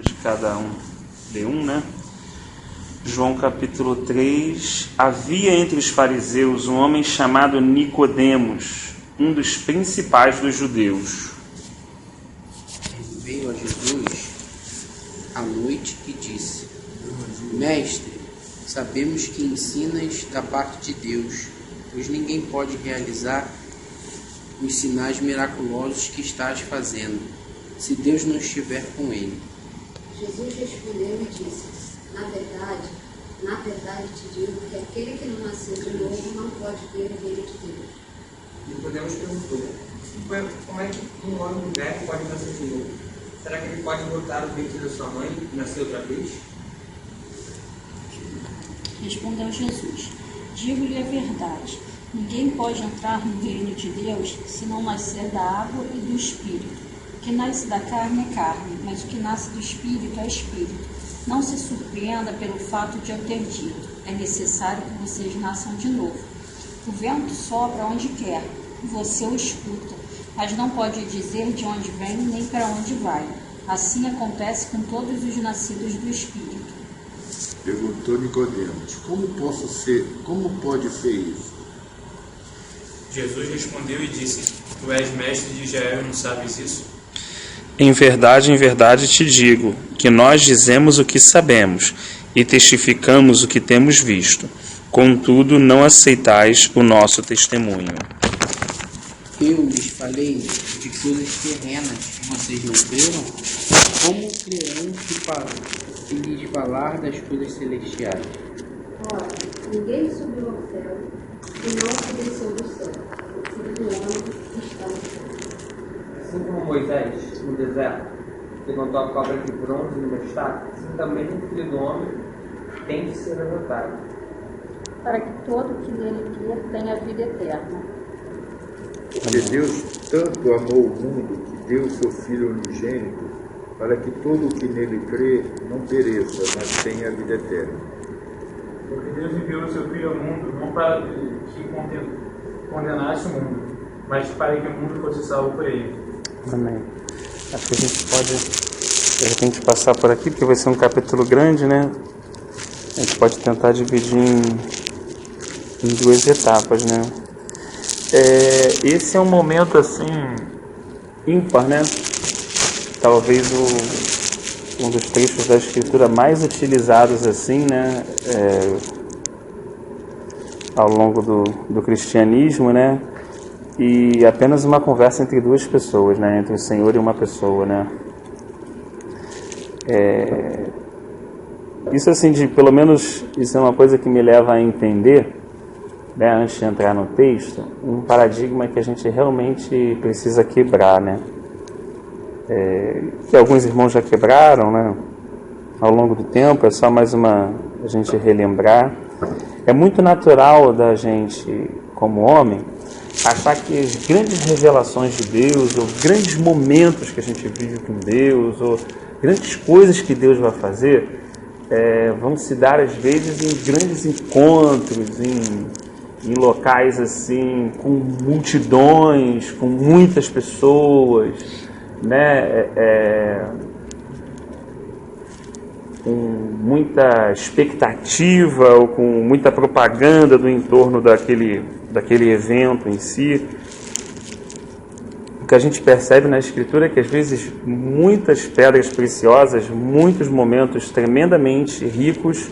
de cada um de um, né? João capítulo 3. Havia entre os fariseus um homem chamado Nicodemos, um dos principais dos judeus. Veio a Jesus à noite e disse: Mestre, sabemos que ensinas da parte de Deus, pois ninguém pode realizar os sinais miraculosos que estás fazendo, se Deus não estiver com ele. Jesus respondeu e disse: Na verdade te digo que aquele que não nasceu de novo não pode ver o reino de Deus. Nicodemos perguntou: como é que um homem velho pode nascer de novo? Será que ele pode voltar ao ventre da sua mãe e nascer outra vez? Respondeu Jesus: Digo-lhe a verdade. Ninguém pode entrar no reino de Deus se não nascer da água e do Espírito. O que nasce da carne é carne, mas o que nasce do Espírito é Espírito. Não se surpreenda pelo fato de eu ter dito: é necessário que vocês nasçam de novo. O vento sopra onde quer, e você o escuta, mas não pode dizer de onde vem nem para onde vai. Assim acontece com todos os nascidos do Espírito. Perguntou Nicodemos: como pode ser isso? Jesus respondeu e disse: Tu és mestre de Israel e não sabes isso? Em verdade te digo, que nós dizemos o que sabemos e testificamos o que temos visto. Contudo, não aceitais o nosso testemunho. Eu lhes falei de coisas terrenas, vocês não creram? Como crerão se lhes falar das coisas celestiais? Ora, ninguém subiu ao céu e não se desceu do céu, o Filho do Homem que está no céu. Assim como Moisés, no deserto, levantou a cobra de bronze numa estátua, assim também o Filho do Homem tem de ser levantado, Para que todo que nele crer tenha vida eterna. Porque Deus tanto amou o mundo que deu seu Filho unigênito, para que todo o que nele crê não pereça, mas tenha a vida eterna. Porque Deus enviou o seu Filho ao mundo, não para que condenasse o mundo, mas para que o mundo fosse salvo por ele. Amém. Acho que a gente pode, de repente, passar por aqui, porque vai ser um capítulo grande, né? A gente pode tentar dividir em duas etapas, né? Esse é um momento, assim, ímpar, né? Talvez um dos trechos da Escritura mais utilizados, assim, né? Ao longo do cristianismo, né? E apenas uma conversa entre duas pessoas, né? Entre o Senhor e uma pessoa, né? Isso, assim, pelo menos, isso é uma coisa que me leva a entender, né, antes de entrar no texto, um paradigma que a gente realmente precisa quebrar, né? Que alguns irmãos já quebraram, né? Ao longo do tempo, é só mais a gente relembrar. É muito natural da gente, como homem, achar que as grandes revelações de Deus, ou grandes momentos que a gente vive com Deus, ou grandes coisas que Deus vai fazer, vão se dar às vezes em grandes encontros, em locais assim, com multidões, com muitas pessoas, né? Com muita expectativa ou com muita propaganda do entorno daquele evento em si. O que a gente percebe na Escritura é que às vezes muitas pedras preciosas, muitos momentos tremendamente ricos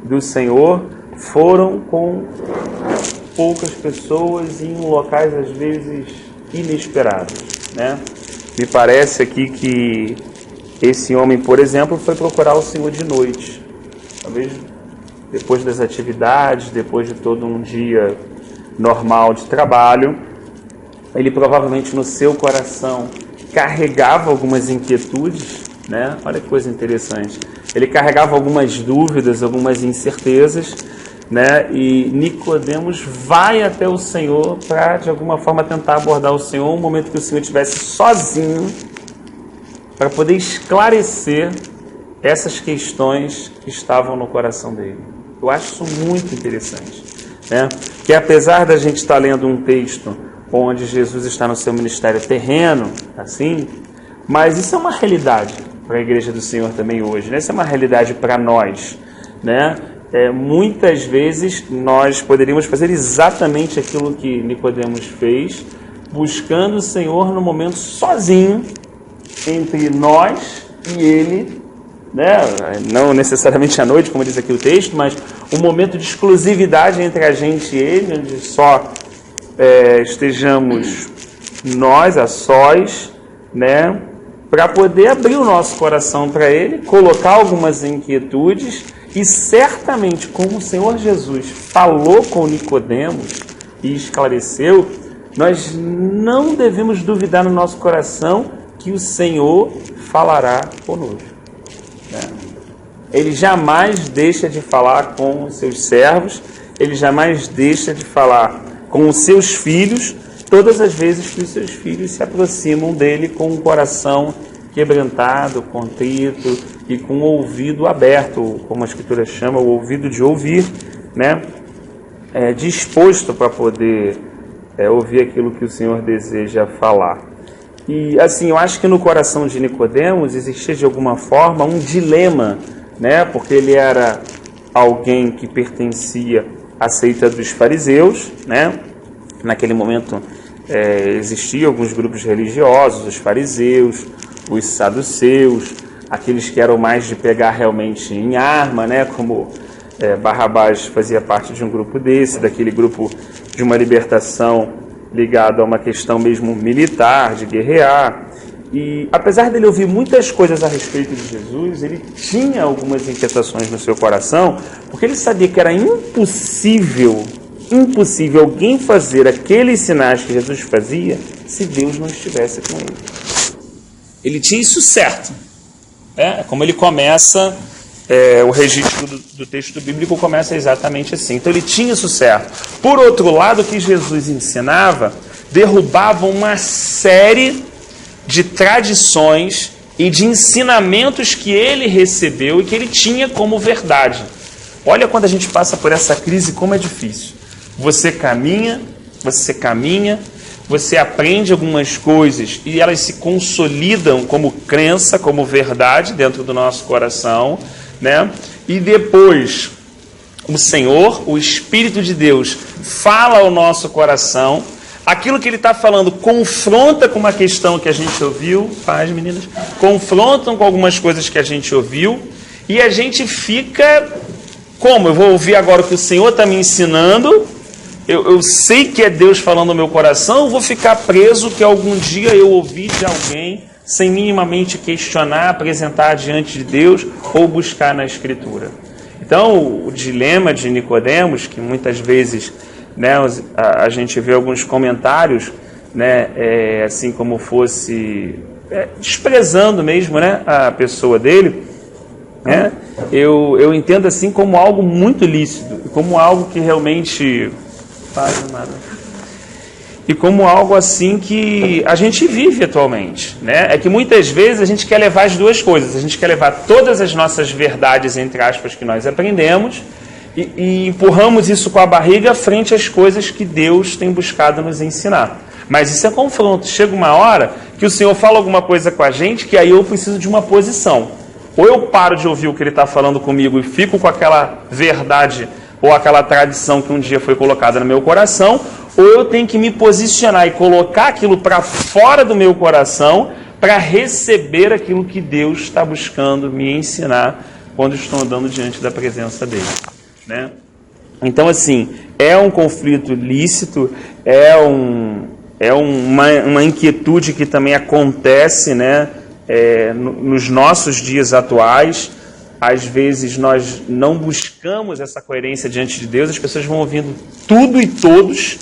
do Senhor foram com poucas pessoas em locais às vezes inesperados, né? Me parece aqui que esse homem, por exemplo, foi procurar o Senhor de noite, talvez depois das atividades, depois de todo um dia normal de trabalho. Ele provavelmente no seu coração carregava algumas inquietudes, né? Olha que coisa interessante. Ele carregava algumas dúvidas, algumas incertezas, né? E Nicodemos vai até o Senhor para, de alguma forma, tentar abordar o Senhor, um momento que o Senhor estivesse sozinho, para poder esclarecer essas questões que estavam no coração dele. Eu acho isso muito interessante, né? Que apesar da gente estar lendo um texto onde Jesus está no seu ministério terreno, assim, mas isso é uma realidade, a Igreja do Senhor também hoje, né? Essa é uma realidade para nós, né? Muitas vezes nós poderíamos fazer exatamente aquilo que Nicodemos fez, buscando o Senhor no momento sozinho, entre nós e Ele, né? Não necessariamente à noite, como diz aqui o texto, mas um momento de exclusividade entre a gente e Ele, onde só estejamos nós a sós, né? Para poder abrir o nosso coração para Ele, colocar algumas inquietudes e certamente, como o Senhor Jesus falou com Nicodemos e esclareceu, nós não devemos duvidar no nosso coração que o Senhor falará conosco, né? Ele jamais deixa de falar com os seus servos, Ele jamais deixa de falar com os seus filhos, todas as vezes que os seus filhos se aproximam dele com um coração quebrantado, contrito e com o ouvido aberto, como a Escritura chama, o ouvido de ouvir, né? Disposto para poder ouvir aquilo que o Senhor deseja falar. E assim, eu acho que no coração de Nicodemos existia de alguma forma um dilema, né? Porque ele era alguém que pertencia à seita dos fariseus, né? Naquele momento existiam alguns grupos religiosos, os fariseus, os saduceus, aqueles que eram mais de pegar realmente em arma, né? Como Barrabás fazia parte de um grupo desse, daquele grupo de uma libertação ligado a uma questão mesmo militar, de guerrear. E apesar dele ouvir muitas coisas a respeito de Jesus, ele tinha algumas inquietações no seu coração, porque ele sabia que era impossível alguém fazer aqueles sinais que Jesus fazia se Deus não estivesse com ele. Ele tinha isso certo. Como ele começa, o registro do texto bíblico começa exatamente assim. Então ele tinha isso certo. Por outro lado, o que Jesus ensinava derrubava uma série de tradições e de ensinamentos que ele recebeu e que ele tinha como verdade. Olha quando a gente passa por essa crise, como é difícil. Você caminha, você aprende algumas coisas e elas se consolidam como crença, como verdade dentro do nosso coração, né? E depois o Senhor, o Espírito de Deus, fala ao nosso coração, aquilo que ele está falando confronta com uma questão que a gente ouviu, meninas, confrontam com algumas coisas que a gente ouviu, e a gente fica, como? Eu vou ouvir agora o que o Senhor está me ensinando, eu sei que é Deus falando no meu coração, eu vou ficar preso que algum dia eu ouvi de alguém, sem minimamente questionar, apresentar diante de Deus ou buscar na Escritura. Então, o dilema de Nicodemos, que muitas vezes, né, a gente vê alguns comentários, né, assim como fosse desprezando mesmo, né, a pessoa dele, né, eu entendo assim como algo muito lícito, como algo que realmente e como algo assim que a gente vive atualmente, né? É que muitas vezes a gente quer levar as duas coisas, a gente quer levar todas as nossas verdades, entre aspas, que nós aprendemos e empurramos isso com a barriga frente às coisas que Deus tem buscado nos ensinar. Mas isso é confronto. Chega uma hora que o Senhor fala alguma coisa com a gente que aí eu preciso de uma posição. Ou eu paro de ouvir o que Ele está falando comigo e fico com aquela verdade ou aquela tradição que um dia foi colocada no meu coração, ou eu tenho que me posicionar e colocar aquilo para fora do meu coração para receber aquilo que Deus está buscando me ensinar quando estou andando diante da presença dele, né? Então, assim, é um conflito lícito, uma inquietude que também acontece, né, nos nossos dias atuais. Às vezes nós não buscamos essa coerência diante de Deus, as pessoas vão ouvindo tudo e todos,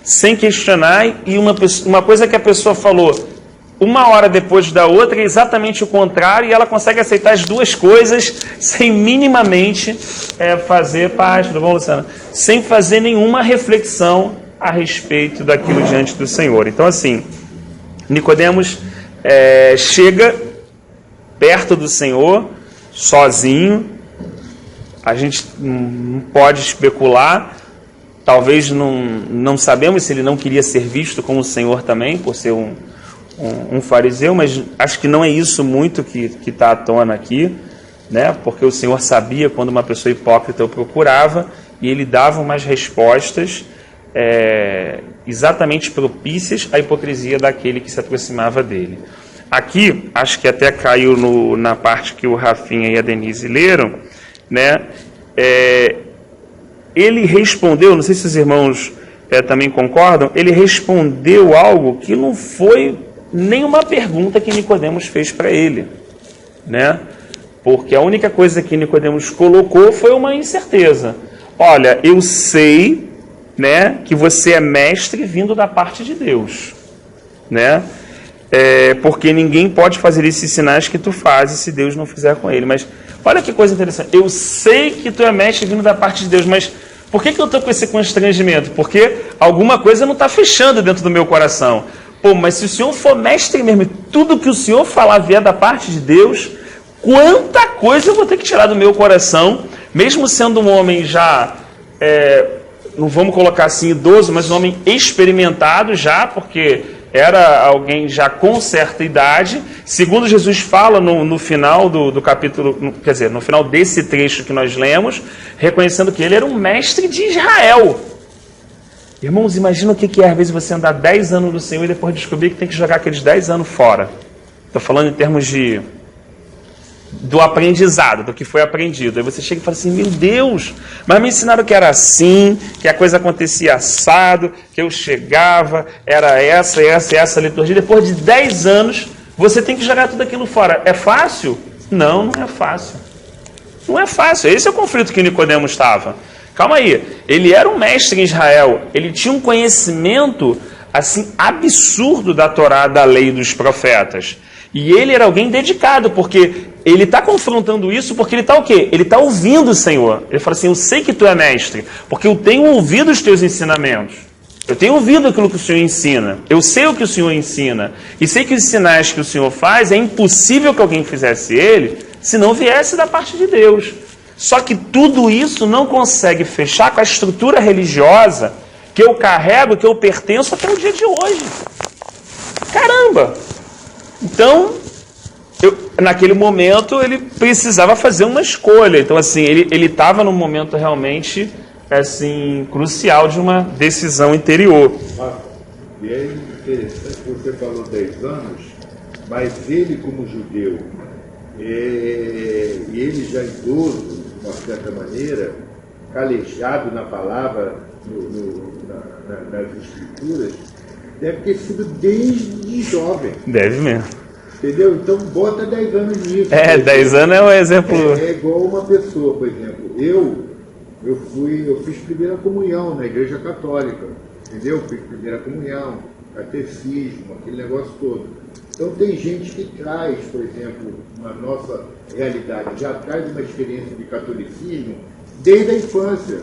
sem questionar, e uma coisa que a pessoa falou uma hora depois da outra é exatamente o contrário, e ela consegue aceitar as duas coisas sem minimamente fazer parte, tudo bom, Luciana? Sem fazer nenhuma reflexão a respeito daquilo diante do Senhor. Então, assim, Nicodemos chega perto do Senhor, sozinho, a gente não pode especular, talvez não sabemos se ele não queria ser visto como o Senhor também, por ser um fariseu, mas acho que não é isso muito que está à tona aqui, né? Porque o Senhor sabia quando uma pessoa hipócrita o procurava e ele dava umas respostas exatamente propícias à hipocrisia daquele que se aproximava dele. Aqui, acho que até caiu na parte que o Rafinha e a Denise leram, né? Ele respondeu, não sei se os irmãos também concordam, ele respondeu algo que não foi nenhuma pergunta que Nicodemos fez para ele, né? Porque a única coisa que Nicodemos colocou foi uma incerteza. Olha, eu sei, né, que você é mestre vindo da parte de Deus, né? Porque ninguém pode fazer esses sinais que tu fazes se Deus não fizer com ele. Mas olha que coisa interessante. Eu sei que tu é mestre vindo da parte de Deus, mas por que eu estou com esse constrangimento? Porque alguma coisa não está fechando dentro do meu coração. Pô, mas se o Senhor for mestre mesmo e tudo que o Senhor falar vier da parte de Deus, quanta coisa eu vou ter que tirar do meu coração, mesmo sendo um homem já, não vamos colocar assim idoso, mas um homem experimentado já, porque era alguém já com certa idade. Segundo Jesus fala no final do capítulo, quer dizer, no final desse trecho que nós lemos, reconhecendo que ele era um mestre de Israel. Irmãos, imagina o que é às vezes você andar 10 anos no Senhor e depois descobrir que tem que jogar aqueles 10 anos fora. Estou falando em termos do aprendizado, do que foi aprendido. Aí você chega e fala assim, meu Deus, mas me ensinaram que era assim, que a coisa acontecia assado, que eu chegava, era essa liturgia. Depois de 10 anos, você tem que jogar tudo aquilo fora. É fácil? Não é fácil. Não é fácil. Esse é o conflito que Nicodemos estava. Calma aí. Ele era um mestre em Israel. Ele tinha um conhecimento assim absurdo da Torá, da lei dos profetas. E ele era alguém dedicado, porque ele está confrontando isso porque ele está o quê? Ele está ouvindo o Senhor. Ele fala assim, eu sei que tu é mestre, porque eu tenho ouvido os teus ensinamentos. Eu tenho ouvido aquilo que o Senhor ensina. Eu sei o que o Senhor ensina. E sei que os sinais que o Senhor faz, é impossível que alguém fizesse ele, se não viesse da parte de Deus. Só que tudo isso não consegue fechar com a estrutura religiosa que eu carrego, que eu pertenço até o dia de hoje. Caramba! Então, naquele momento, ele precisava fazer uma escolha. Então, assim, ele estava num momento realmente assim, crucial de uma decisão interior. E é interessante, você falou 10 anos, mas ele como judeu, e ele já idoso, de uma certa maneira, calejado na palavra, nas escrituras, deve ter sido desde jovem. Deve mesmo. Entendeu? Então bota 10 anos nisso. 10 anos é um exemplo. É igual uma pessoa, por exemplo, eu fiz primeira comunhão na igreja católica, entendeu? Fiz primeira comunhão, catecismo, aquele negócio todo. Então tem gente que traz, por exemplo, na nossa realidade, já traz uma experiência de catolicismo desde a infância.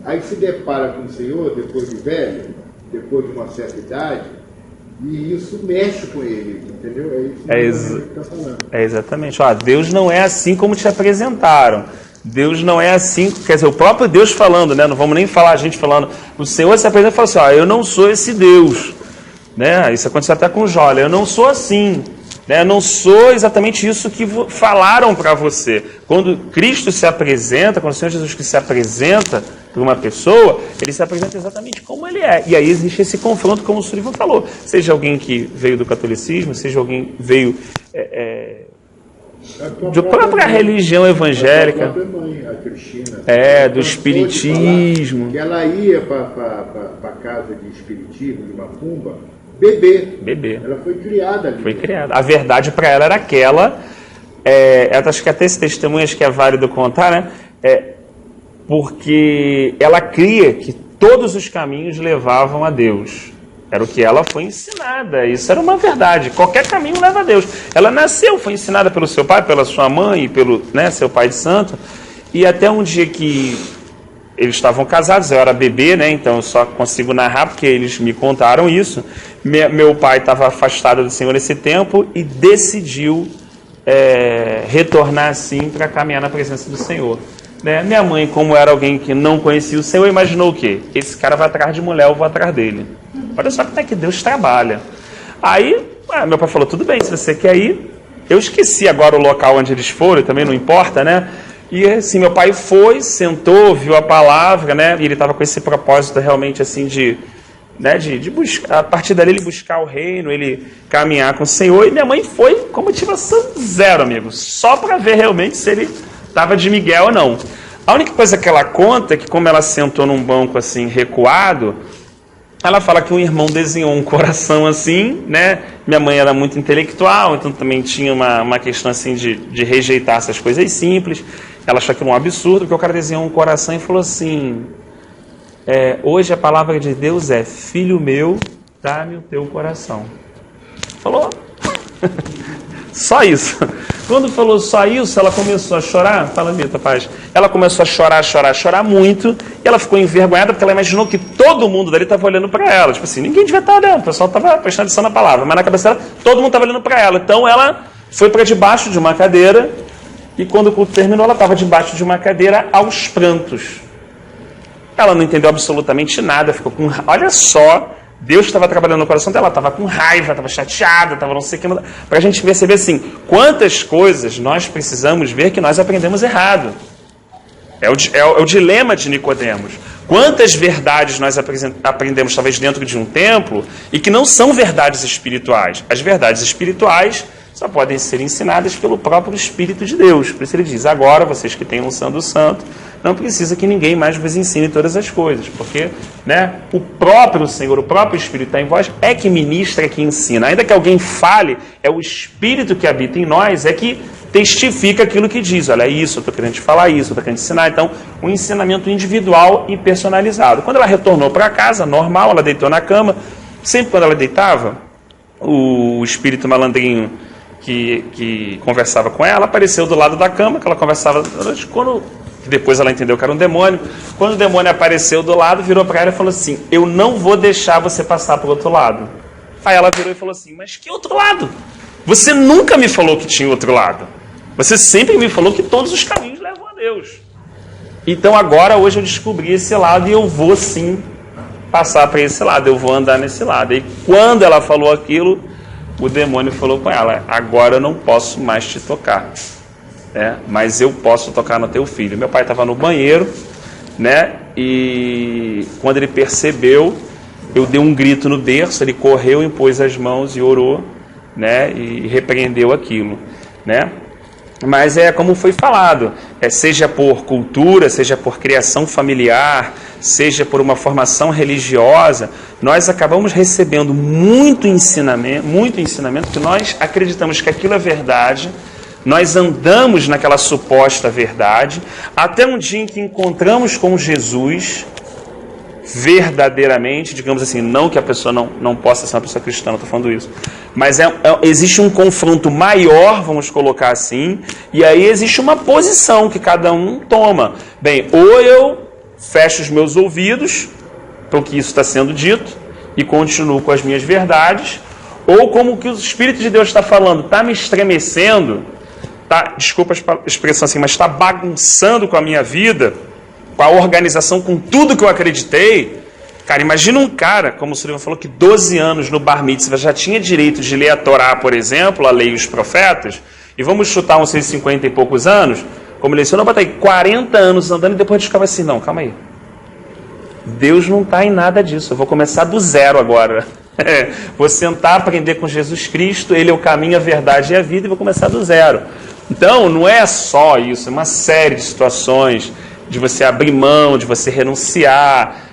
Aí se depara com o Senhor, depois de velho, depois de uma certa idade, e isso mexe com ele, entendeu? É isso que está falando. Exatamente. Deus não é assim como te apresentaram. Deus não é assim, quer dizer, o próprio Deus falando, né? Não vamos nem falar a gente falando. O Senhor se apresenta e fala assim, eu não sou esse Deus, né? Isso aconteceu até com Jó, eu não sou assim, né? Eu não sou exatamente isso que falaram para você. Quando Cristo se apresenta, quando o Senhor Jesus se apresenta para uma pessoa, ele se apresenta exatamente como ele é. E aí existe esse confronto, como o Sullivan falou. Seja alguém que veio do catolicismo, seja alguém que veio da própria religião evangélica, a mãe, a Cristina, do espiritismo. Que ela ia para a casa de espiritismo, de macumba, beber. Ela foi criada ali. Foi criada. A verdade para ela era aquela. Acho que até esse testemunho acho que é válido contar, né? Porque ela cria que todos os caminhos levavam a Deus. Era o que ela foi ensinada. Isso era uma verdade. Qualquer caminho leva a Deus. Ela nasceu, foi ensinada pelo seu pai, pela sua mãe e pelo seu pai de santo. E até um dia que eles estavam casados, eu era bebê, né? Então eu só consigo narrar porque eles me contaram isso. Meu pai estava afastado do Senhor nesse tempo e decidiu retornar assim para caminhar na presença do Senhor. Né? Minha mãe, como era alguém que não conhecia o Senhor, imaginou o quê? Esse cara vai atrás de mulher, eu vou atrás dele. Olha só como é que Deus trabalha. Aí Meu pai falou, tudo bem, se você quer ir. Eu esqueci agora o local onde eles foram, também não importa, né? E assim, meu pai foi, sentou, viu a palavra, né? E ele estava com esse propósito realmente assim de buscar, a partir dali ele buscar o reino, ele caminhar com o Senhor. E minha mãe foi com motivação zero, amigo, só para ver realmente se ele estava de migué ou não. A única coisa que ela conta é que, como ela sentou num banco assim recuado, ela fala que um irmão desenhou um coração assim, né? Minha mãe era muito intelectual, então também tinha uma questão assim de rejeitar essas coisas simples. Ela achou aquilo um absurdo, porque o cara desenhou um coração e falou assim: hoje a palavra de Deus é: filho meu, dá-me o teu coração. Falou. Só isso. Quando falou só isso, ela começou a chorar. Fala, Mita, paz. Ela começou a chorar muito. E ela ficou envergonhada porque ela imaginou que todo mundo dali estava olhando para ela. Tipo assim, ninguém devia estar olhando. O pessoal estava prestando atenção na palavra. Mas na cabeça dela, todo mundo estava olhando para ela. Então ela foi para debaixo de uma cadeira. E quando o culto terminou, ela estava debaixo de uma cadeira aos prantos. Ela não entendeu absolutamente nada. Ficou com... Olha só... Deus estava trabalhando no coração dela, estava com raiva, estava chateada, estava não sei o que. Para a gente perceber assim, quantas coisas nós precisamos ver que nós aprendemos errado. É o dilema de Nicodemos. Quantas verdades nós aprendemos talvez dentro de um templo e que não são verdades espirituais. As verdades espirituais só podem ser ensinadas pelo próprio Espírito de Deus. Por isso ele diz, agora vocês que têm unção do Santo, não precisa que ninguém mais vos ensine todas as coisas, porque o próprio Senhor, o próprio Espírito está em vós, é que ministra, é que ensina. Ainda que alguém fale, é o Espírito que habita em nós, é que testifica aquilo que diz. Olha, isso, eu estou querendo te falar isso, eu estou querendo te ensinar. Então, um ensinamento individual e personalizado. Quando ela retornou para casa, normal, ela deitou na cama. Sempre quando ela deitava, o espírito malandrinho que conversava com ela apareceu do lado da cama, que ela conversava. Depois ela entendeu que era um demônio. Quando o demônio apareceu do lado, virou para ela e falou assim: eu não vou deixar você passar para o outro lado. Aí ela virou e falou assim: mas que outro lado? Você nunca me falou que tinha outro lado. Você sempre me falou que todos os caminhos levam a Deus. Então agora, hoje eu descobri esse lado e eu vou sim passar para esse lado. Eu vou andar nesse lado. E quando ela falou aquilo, o demônio falou com ela: agora eu não posso mais te tocar. Mas eu posso tocar no teu filho. Meu pai estava no banheiro, e quando ele percebeu, eu dei um grito no berço, ele correu, impôs as mãos e orou, e repreendeu aquilo, Mas é como foi falado, seja por cultura, seja por criação familiar, seja por uma formação religiosa, nós acabamos recebendo muito ensinamento que nós acreditamos que aquilo é verdade. Nós andamos naquela suposta verdade, até um dia em que encontramos com Jesus, verdadeiramente, digamos assim, não que a pessoa não possa ser uma pessoa cristã, não estou falando isso, mas existe um confronto maior, vamos colocar assim, e aí existe uma posição que cada um toma. Bem, ou eu fecho os meus ouvidos para o que isso está sendo dito e continuo com as minhas verdades, ou como que o Espírito de Deus está falando, está me estremecendo, desculpa a expressão assim, mas está bagunçando com a minha vida, com a organização, com tudo que eu acreditei. Cara, imagina um cara, como o Sullivan falou, que 12 anos no Bar Mitzvah já tinha direito de ler a Torá, por exemplo, a lei e os profetas, e vamos chutar uns 50 e poucos anos, como ele ensinou, bota aí 40 anos andando, e depois a gente ficava assim, não, calma aí. Deus não está em nada disso, eu vou começar do zero agora. Vou sentar, aprender com Jesus Cristo, Ele é o caminho, a verdade e a vida, e vou começar do zero. Então, não é só isso, é uma série de situações de você abrir mão, de você renunciar,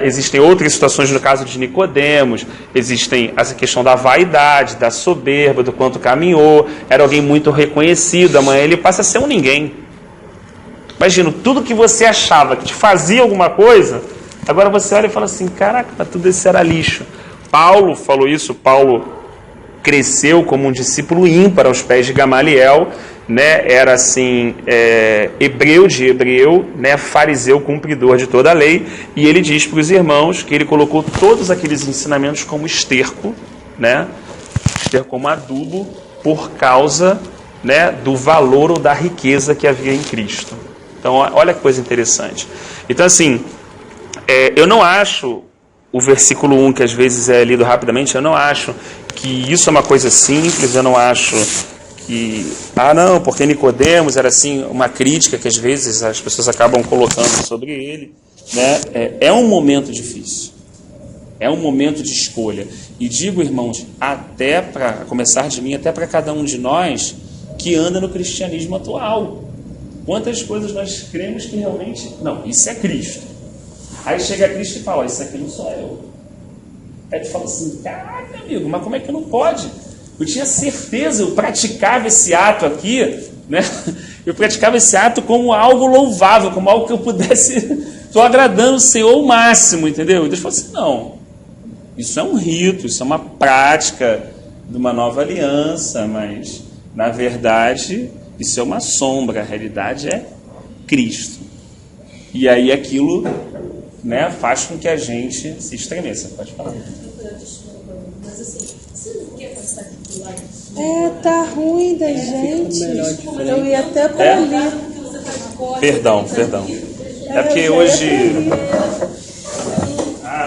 Existem outras situações no caso de Nicodemos, existem essa questão da vaidade, da soberba, do quanto caminhou, era alguém muito reconhecido, amanhã ele passa a ser um ninguém. Imagina, tudo que você achava que te fazia alguma coisa, agora você olha e fala assim, caraca, tudo isso era lixo. Paulo falou isso, Paulo cresceu como um discípulo ímpar aos pés de Gamaliel, era assim, hebreu de hebreu, fariseu cumpridor de toda a lei, e ele diz para os irmãos que ele colocou todos aqueles ensinamentos como esterco, esterco como adubo, por causa do valor ou da riqueza que havia em Cristo. Então, olha que coisa interessante. Então, assim, eu não acho o versículo 1, que às vezes é lido rapidamente, eu não acho que isso é uma coisa simples, eu não acho que, não, porque Nicodemos era assim, uma crítica que às vezes as pessoas acabam colocando sobre ele, né? É um momento difícil, é um momento de escolha, e digo, irmãos, até para começar de mim, até para cada um de nós que anda no cristianismo atual, quantas coisas nós cremos que realmente, não, isso é Cristo. Aí chega Cristo e fala, isso aqui não sou eu. Aí tu fala assim, caraca, amigo, mas como é que não pode? Eu tinha certeza, eu praticava esse ato aqui, né? Eu praticava esse ato como algo louvável, como algo que eu pudesse, estou agradando o Senhor ao máximo, entendeu? E Deus falou assim, não, isso é um rito, isso é uma prática de uma nova aliança, mas, na verdade, isso é uma sombra, a realidade é Cristo. E aí aquilo, né, faz com que a gente se estremeça. Pode falar. Mas assim, você não quer passar aqui do lado? Tá ruim da gente. Eu ia até para ali. Perdão. É porque hoje...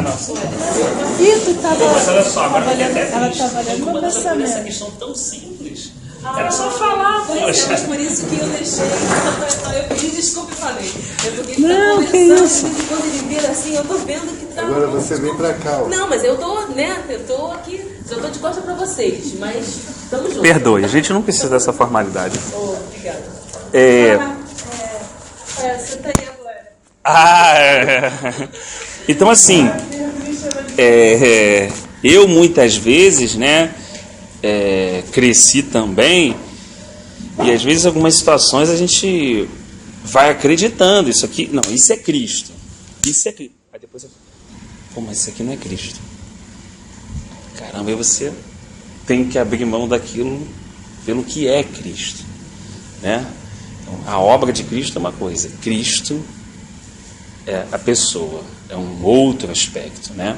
nossa. Ih, tu tava... Mas olha só, agora ela estava olhando meu pensamento. Essa questão tão simples. Era só falar, poxa. Mas por isso que eu deixei. Eu pedi desculpa e falei. Não, que isso. Quando ele vira assim, eu tô vendo que tá. Agora você vem pra cá. Ó. Não, mas eu tô, né? Eu tô aqui. Eu tô de costas pra vocês. Mas estamos juntos. Perdoe, a gente não precisa dessa formalidade. Obrigada. Você tá aí agora. Então, assim, eu muitas vezes, né, cresci também, e às vezes algumas situações a gente vai acreditando, isso aqui, não, isso é Cristo, isso é Cristo. Aí depois mas isso aqui não é Cristo. Caramba, aí você tem que abrir mão daquilo pelo que é Cristo, né? Então, a obra de Cristo é uma coisa, Cristo é a pessoa, é um outro aspecto, né?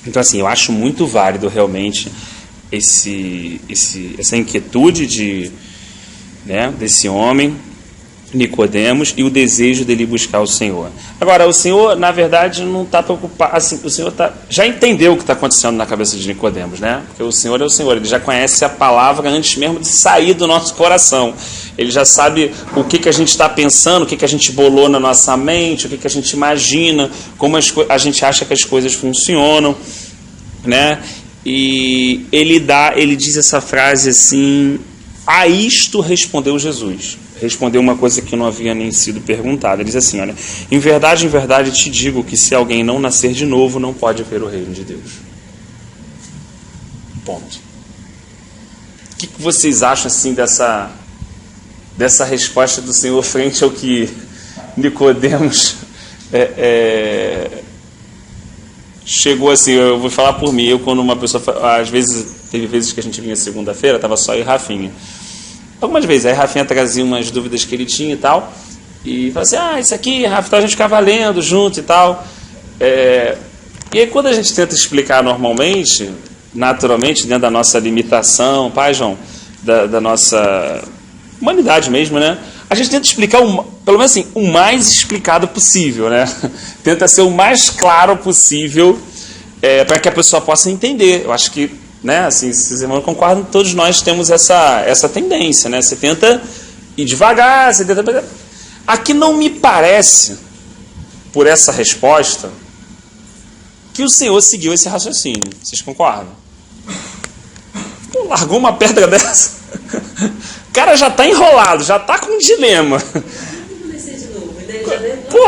Então, assim, eu acho muito válido realmente essa inquietude desse homem, Nicodemos, e o desejo dele buscar o Senhor. Agora, o Senhor, na verdade, não está preocupado, assim, o Senhor já entendeu o que está acontecendo na cabeça de Nicodemos, né? Porque o Senhor é o Senhor, ele já conhece a palavra antes mesmo de sair do nosso coração. Ele já sabe o que a gente está pensando, o que a gente bolou na nossa mente, o que a gente imagina, como a gente acha que as coisas funcionam, né? E ele diz essa frase assim: a isto respondeu Jesus. Respondeu uma coisa que não havia nem sido perguntada. Ele diz assim, olha, em verdade te digo que se alguém não nascer de novo, não pode ver o reino de Deus. Ponto. O que vocês acham assim dessa resposta do Senhor frente ao que Nicodemos chegou assim? Eu vou falar por mim. Eu, quando uma pessoa, às vezes, teve vezes que a gente vinha segunda-feira, estava só eu e Rafinha. Algumas vezes, aí Rafinha trazia umas dúvidas que ele tinha e tal, e falava assim, isso aqui, Rafa, então a gente ficava lendo junto e tal. E aí quando a gente tenta explicar normalmente, naturalmente, dentro da nossa limitação, João, da nossa humanidade mesmo, né? A gente tenta explicar, pelo menos assim, o mais explicado possível, né? Tenta ser o mais claro possível para que a pessoa possa entender. Eu acho que, né, assim, se os irmãos concordam, todos nós temos essa tendência, né? Você tenta ir devagar, você tenta... Aqui não me parece, por essa resposta, que o Senhor seguiu esse raciocínio. Vocês concordam? Pô, largou uma pedra dessa. O cara já está enrolado, já está com um dilema. Pô,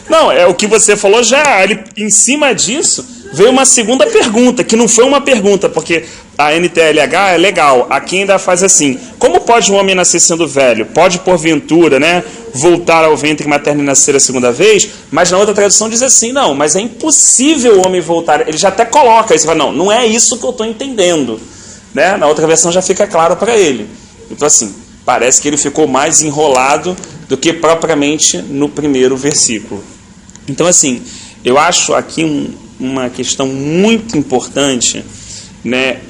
não, é o que você falou já. Ele, em cima disso, veio uma segunda pergunta, que não foi uma pergunta, porque a NTLH é legal. Aqui ainda faz assim: como pode um homem nascer sendo velho? Pode, porventura, né, voltar ao ventre materno e nascer a segunda vez? Mas na outra tradução diz assim: não, mas é impossível o homem voltar. Ele já até coloca isso, fala, não é isso que eu estou entendendo, né? Na outra versão já fica claro para ele. Então, assim, parece que ele ficou mais enrolado do que propriamente no primeiro versículo. Então, assim, eu acho aqui uma questão muito importante, né,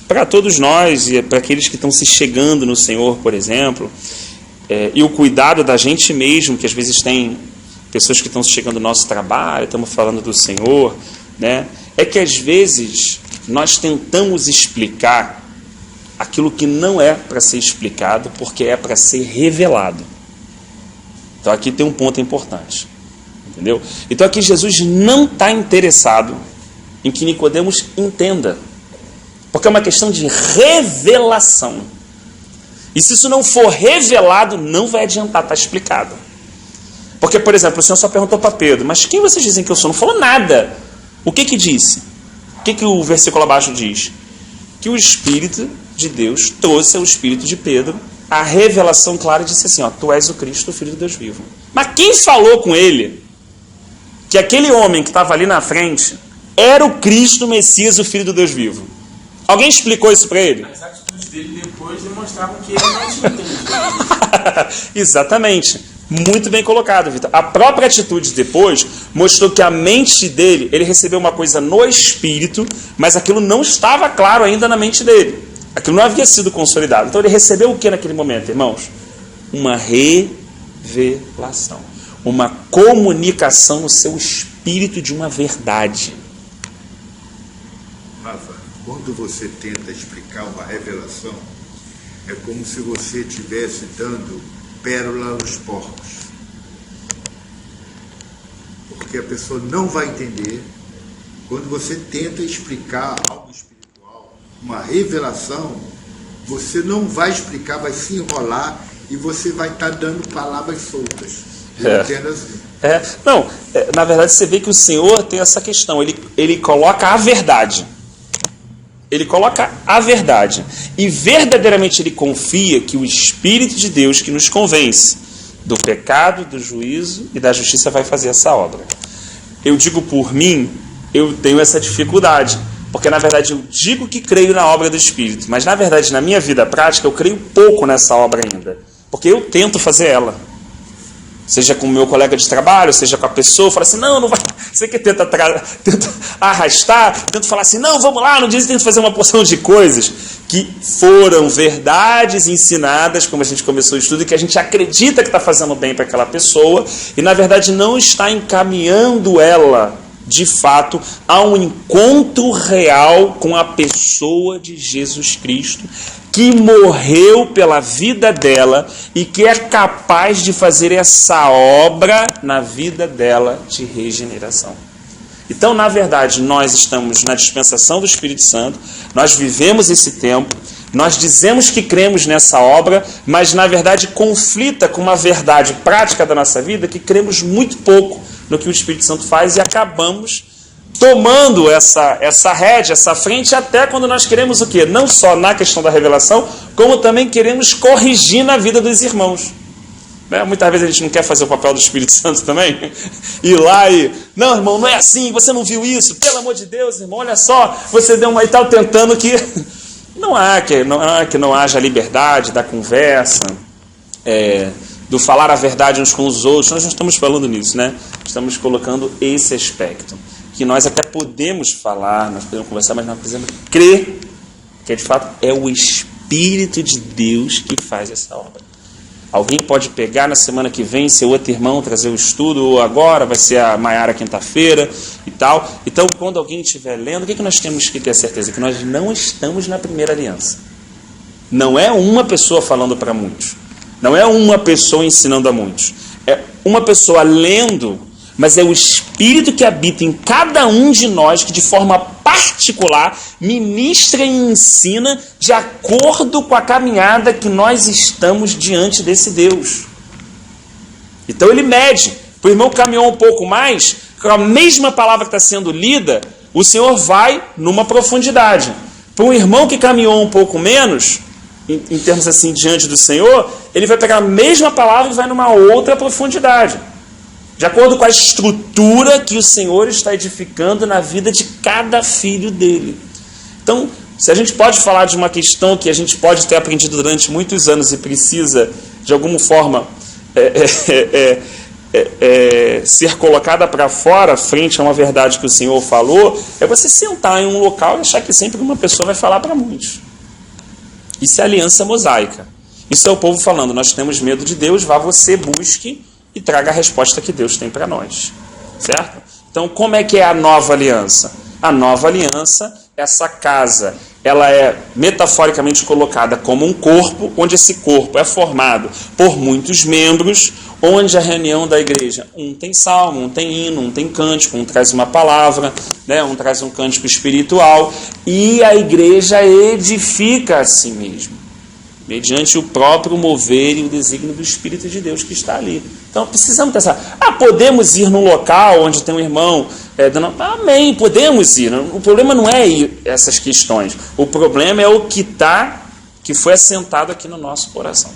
para todos nós e para aqueles que estão se chegando no Senhor, por exemplo, e o cuidado da gente mesmo, que às vezes tem pessoas que estão chegando no nosso trabalho, estamos falando do Senhor, né? É que às vezes nós tentamos explicar aquilo que não é para ser explicado, porque é para ser revelado. Então aqui tem um ponto importante, entendeu? Então aqui Jesus não está interessado em que Nicodemos entenda, porque é uma questão de revelação. E se isso não for revelado, não vai adiantar estar explicado. Porque, por exemplo, o Senhor só perguntou para Pedro, mas quem vocês dizem que eu sou? Não falou nada. O que disse? O que o versículo abaixo diz? Que o Espírito de Deus trouxe ao Espírito de Pedro a revelação clara e disse assim, ó, tu és o Cristo, o Filho de Deus vivo. Mas quem falou com ele que aquele homem que estava ali na frente era o Cristo, o Messias, o Filho do Deus vivo? Alguém explicou isso para ele? As atitudes dele depois demonstravam que ele não tinha entendido. Exatamente. Muito bem colocado, Vitor. A própria atitude depois mostrou que a mente dele, ele recebeu uma coisa no espírito, mas aquilo não estava claro ainda na mente dele. Aquilo não havia sido consolidado. Então ele recebeu o que naquele momento, irmãos? Uma revelação. Uma comunicação no seu espírito de uma verdade. Rafa, quando você tenta explicar uma revelação, é como se você estivesse dando pérola aos porcos. Porque a pessoa não vai entender. Quando você tenta explicar algo espiritual, uma revelação, você não vai explicar, vai se enrolar e você vai estar dando palavras soltas. Eu entendo assim. Na verdade você vê que o Senhor tem essa questão, ele coloca a verdade. Ele coloca a verdade. E verdadeiramente ele confia que o Espírito de Deus que nos convence do pecado, do juízo e da justiça vai fazer essa obra. Eu digo por mim, eu tenho essa dificuldade. Porque na verdade eu digo que creio na obra do Espírito. Mas na verdade na minha vida prática eu creio pouco nessa obra ainda. Porque eu tento fazer ela. Seja com o meu colega de trabalho, seja com a pessoa, fala assim, não vai. Você que tenta arrastar, tenta falar assim, não, vamos lá, no dia tenta fazer uma porção de coisas que foram verdades ensinadas, como a gente começou o estudo, e que a gente acredita que está fazendo bem para aquela pessoa, e na verdade não está encaminhando ela, de fato, a um encontro real com a pessoa de Jesus Cristo, que morreu pela vida dela e que é capaz de fazer essa obra na vida dela de regeneração. Então, na verdade, nós estamos na dispensação do Espírito Santo, nós vivemos esse tempo, nós dizemos que cremos nessa obra, mas na verdade conflita com uma verdade prática da nossa vida que cremos muito pouco no que o Espírito Santo faz e acabamos tomando essa rédea, essa frente, até quando nós queremos o quê? Não só na questão da revelação, como também queremos corrigir na vida dos irmãos. Né? Muitas vezes a gente não quer fazer o papel do Espírito Santo também, ir lá e, não, irmão, não é assim, você não viu isso, pelo amor de Deus, irmão, olha só, você deu uma e tal, tentando que não haja liberdade da conversa, do falar a verdade uns com os outros. Nós não estamos falando nisso, né? Estamos colocando esse aspecto. Que nós até podemos falar, nós podemos conversar, mas nós precisamos crer que de fato é o Espírito de Deus que faz essa obra. Alguém pode pegar na semana que vem seu outro irmão, trazer o estudo, ou agora vai ser a Maiara quinta-feira e tal. Então, quando alguém estiver lendo, o que nós temos que ter certeza? Que nós não estamos na primeira aliança. Não é uma pessoa falando para muitos. Não é uma pessoa ensinando a muitos. É uma pessoa lendo, mas é o Espírito que habita em cada um de nós que de forma particular ministra e ensina de acordo com a caminhada que nós estamos diante desse Deus. Então ele mede. Para o irmão que caminhou um pouco mais, com a mesma palavra que está sendo lida, o Senhor vai numa profundidade. Para um irmão que caminhou um pouco menos, em termos assim, diante do Senhor, ele vai pegar a mesma palavra e vai numa outra profundidade. De acordo com a estrutura que o Senhor está edificando na vida de cada filho dele. Então, se a gente pode falar de uma questão que a gente pode ter aprendido durante muitos anos e precisa, de alguma forma, ser colocada para fora, frente a uma verdade que o Senhor falou, é você sentar em um local e achar que sempre uma pessoa vai falar para muitos. Isso é aliança mosaica. Isso é o povo falando, nós temos medo de Deus, vá você, busque e traga a resposta que Deus tem para nós. Certo? Então, como é que é a nova aliança? A nova aliança, essa casa, ela é metaforicamente colocada como um corpo, onde esse corpo é formado por muitos membros, onde a reunião da igreja, um tem salmo, um tem hino, um tem cântico, um traz uma palavra, né, um traz um cântico espiritual, e a igreja edifica a si mesma, mediante o próprio mover e o desígnio do Espírito de Deus que está ali. Então precisamos pensar, podemos ir num local onde tem um irmão, amém, podemos ir. O problema não é essas questões, o problema é o que foi assentado aqui no nosso coração.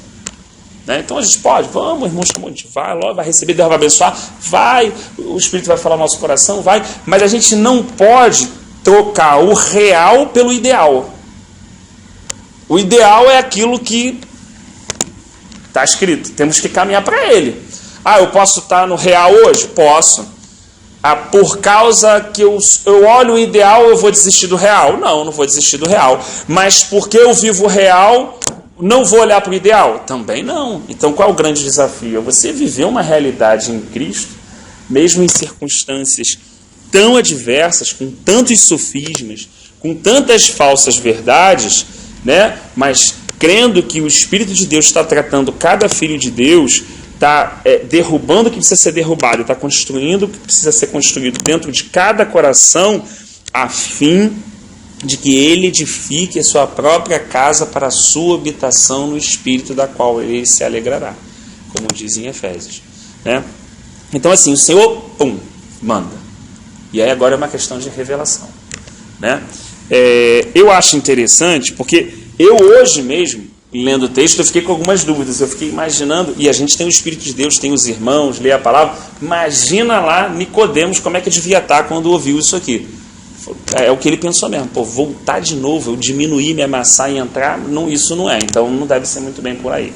Né? Então a gente pode, vamos, irmão chamou, a gente vai logo, vai receber, Deus vai abençoar, vai, o Espírito vai falar no nosso coração, vai, mas a gente não pode trocar o real pelo ideal. O ideal é aquilo que está escrito, temos que caminhar para ele. Eu posso estar no real hoje? Posso. Por causa que eu olho o ideal, eu vou desistir do real? Não vou desistir do real. Mas porque eu vivo o real, não vou olhar para o ideal? Também não. Então qual é o grande desafio? É você viver uma realidade em Cristo, mesmo em circunstâncias tão adversas, com tantos sofismas, com tantas falsas verdades, né? Mas crendo que o Espírito de Deus está tratando cada filho de Deus, está derrubando o que precisa ser derrubado, está construindo o que precisa ser construído dentro de cada coração, a fim de que ele edifique a sua própria casa para a sua habitação no Espírito, da qual ele se alegrará, como diz em Efésios. Né? Então assim, o Senhor, manda. E aí agora é uma questão de revelação. Né? Eu acho interessante, porque eu hoje mesmo, lendo o texto, eu fiquei com algumas dúvidas, eu fiquei imaginando, e a gente tem o Espírito de Deus, tem os irmãos, lê a palavra, imagina lá Nicodemos como é que devia estar quando ouviu isso aqui. É o que ele pensou mesmo, voltar de novo, eu diminuir, me amassar e entrar, isso não é, então não deve ser muito bem por aí.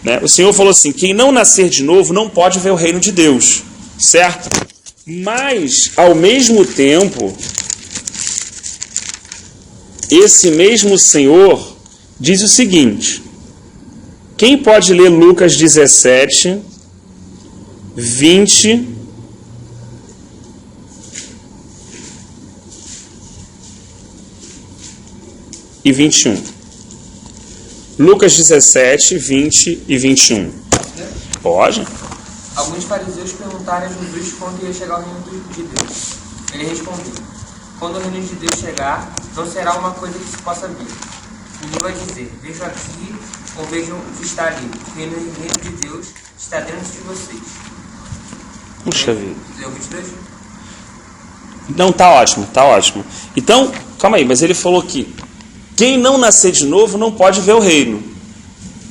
Né? O Senhor falou assim, quem não nascer de novo não pode ver o reino de Deus, certo? Mas, ao mesmo tempo, esse mesmo Senhor diz o seguinte, quem pode ler Lucas 17, 20 e 21? Lucas 17, 20 e 21. Pode? Alguns fariseus perguntaram a Jesus quando ia chegar o reino de Deus. Ele respondeu, quando o reino de Deus chegar, não será uma coisa que se possa ver. Ninguém vai dizer, vejo aqui ou vejo o que está ali. O reino de Deus está dentro de vocês. Puxa vida. 22? Não, tá ótimo. Então, calma aí, mas ele falou que quem não nascer de novo não pode ver o reino.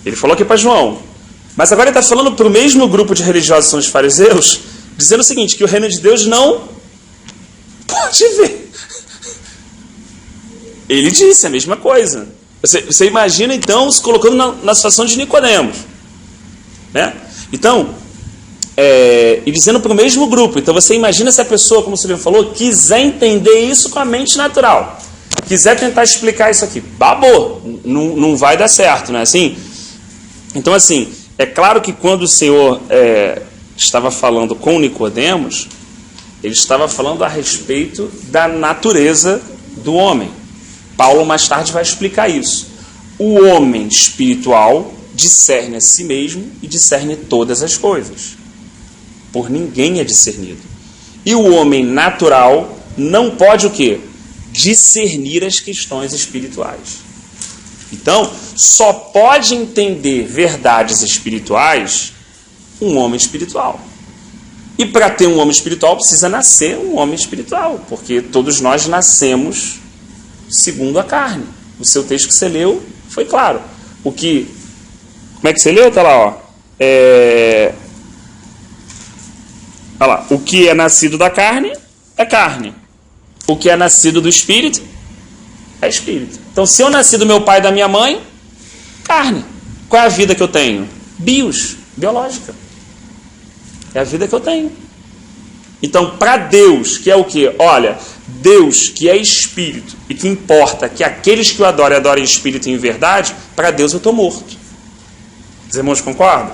Ele falou aqui para João. Mas agora ele está falando para o mesmo grupo de religiosos, são os fariseus, dizendo o seguinte, que o reino de Deus não pode ver. Ele disse a mesma coisa. Você imagina, então, se colocando na situação de Nicodemos. Né? Então, e dizendo para o mesmo grupo. Então, você imagina se a pessoa, como o Silvio falou, quiser entender isso com a mente natural. Quiser tentar explicar isso aqui. Babou. Não vai dar certo, não é assim? Então, assim, é claro que quando o Senhor estava falando com Nicodemos, ele estava falando a respeito da natureza do homem. Paulo mais tarde vai explicar isso. O homem espiritual discerne a si mesmo e discerne todas as coisas. Por ninguém é discernido. E o homem natural não pode o quê? Discernir as questões espirituais. Então, só pode entender verdades espirituais um homem espiritual. E para ter um homem espiritual precisa nascer um homem espiritual, porque todos nós nascemos segundo a carne. O seu texto que você leu foi claro. Como é que você leu? Está lá, ó. Olha lá. O que é nascido da carne é carne. O que é nascido do espírito é espírito. Então, se eu nasci do meu pai e da minha mãe, carne. Qual é a vida que eu tenho? Biológica. É a vida que eu tenho. Então, para Deus, que é o quê? Olha, Deus que é espírito e que importa que aqueles que o adorem em espírito e em verdade, para Deus eu estou morto. Os irmãos concordam?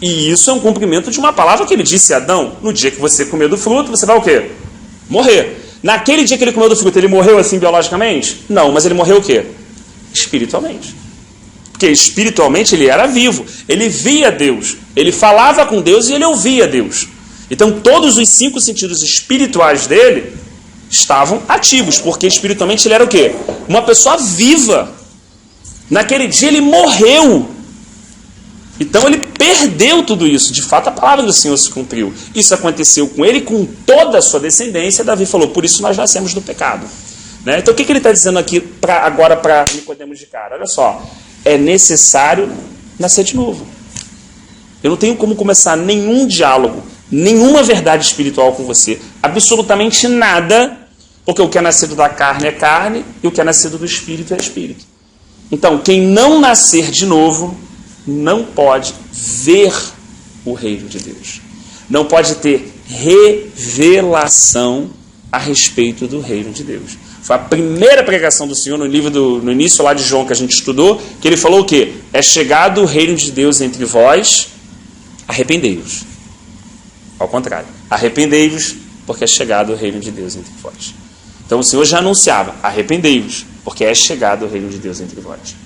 E isso é um cumprimento de uma palavra que ele disse a Adão: no dia que você comer do fruto, você vai o quê? Morrer. Naquele dia que ele comeu do fruto, ele morreu assim biologicamente? Não, mas ele morreu o quê? Espiritualmente. Porque espiritualmente ele era vivo, ele via Deus, ele falava com Deus e ele ouvia Deus. Então todos os 5 sentidos espirituais dele estavam ativos, porque espiritualmente ele era o quê? Uma pessoa viva. Naquele dia ele morreu. Então ele perdeu tudo isso. De fato a palavra do Senhor se cumpriu. Isso aconteceu com ele e com toda a sua descendência. Davi falou: por isso nós nascemos do pecado. Né? Então o que ele está dizendo aqui agora para Nicodemos de cara? Olha só, é necessário nascer de novo. Eu não tenho como começar nenhum diálogo, nenhuma verdade espiritual com você, absolutamente nada, porque o que é nascido da carne é carne e o que é nascido do espírito é espírito. Então quem não nascer de novo não pode ver o reino de Deus, não pode ter revelação a respeito do reino de Deus. Foi a primeira pregação do Senhor no início lá de João que a gente estudou, que ele falou o quê? É chegado o reino de Deus entre vós, arrependei-vos. Ao contrário, arrependei-vos, porque é chegado o reino de Deus entre vós. Então o Senhor já anunciava: arrependei-vos, porque é chegado o reino de Deus entre vós.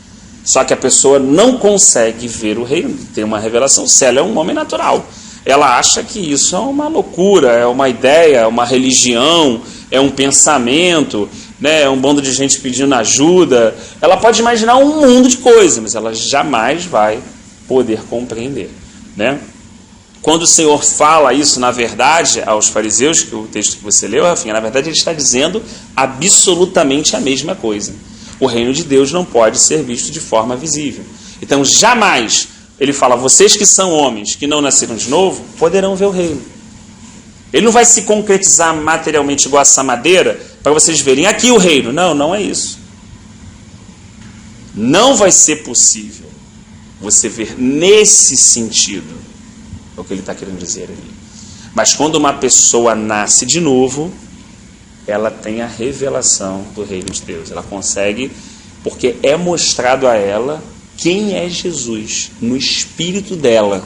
Só que a pessoa não consegue ver o reino, ter uma revelação, se ela é um homem natural. Ela acha que isso é uma loucura, é uma ideia, é uma religião, é um pensamento, né? É um bando de gente pedindo ajuda. Ela pode imaginar um mundo de coisas, mas ela jamais vai poder compreender, né? Quando o Senhor fala isso, na verdade, aos fariseus, que o texto que você leu, Rafinha, na verdade ele está dizendo absolutamente a mesma coisa. O reino de Deus não pode ser visto de forma visível. Então, jamais, ele fala: vocês que são homens, que não nasceram de novo, poderão ver o reino. Ele não vai se concretizar materialmente igual essa madeira, para vocês verem aqui o reino. Não, não é isso. Não vai ser possível você ver nesse sentido. É o que ele está querendo dizer ali. Mas quando uma pessoa nasce de novo, ela tem a revelação do reino de Deus. Ela consegue, porque é mostrado a ela quem é Jesus, no espírito dela.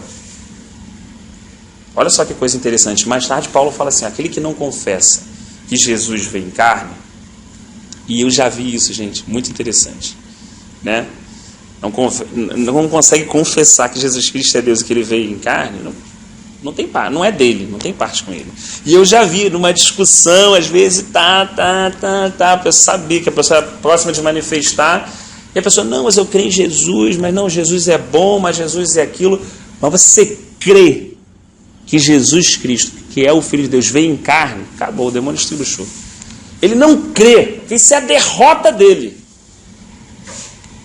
Olha só que coisa interessante. Mais tarde Paulo fala assim: aquele que não confessa que Jesus veio em carne, e eu já vi isso, gente, muito interessante, né? Não consegue confessar que Jesus Cristo é Deus e que ele veio em carne, não tem parte, não é dele, não tem parte com ele. E eu já vi numa discussão, às vezes, a pessoa sabia que a pessoa era próxima de manifestar, e a pessoa: não, mas eu creio em Jesus, mas não, Jesus é bom, mas Jesus é aquilo. Mas você crê que Jesus Cristo, que é o Filho de Deus, veio em carne? Acabou, o demônio estribuchou. Ele não crê, isso é a derrota dele.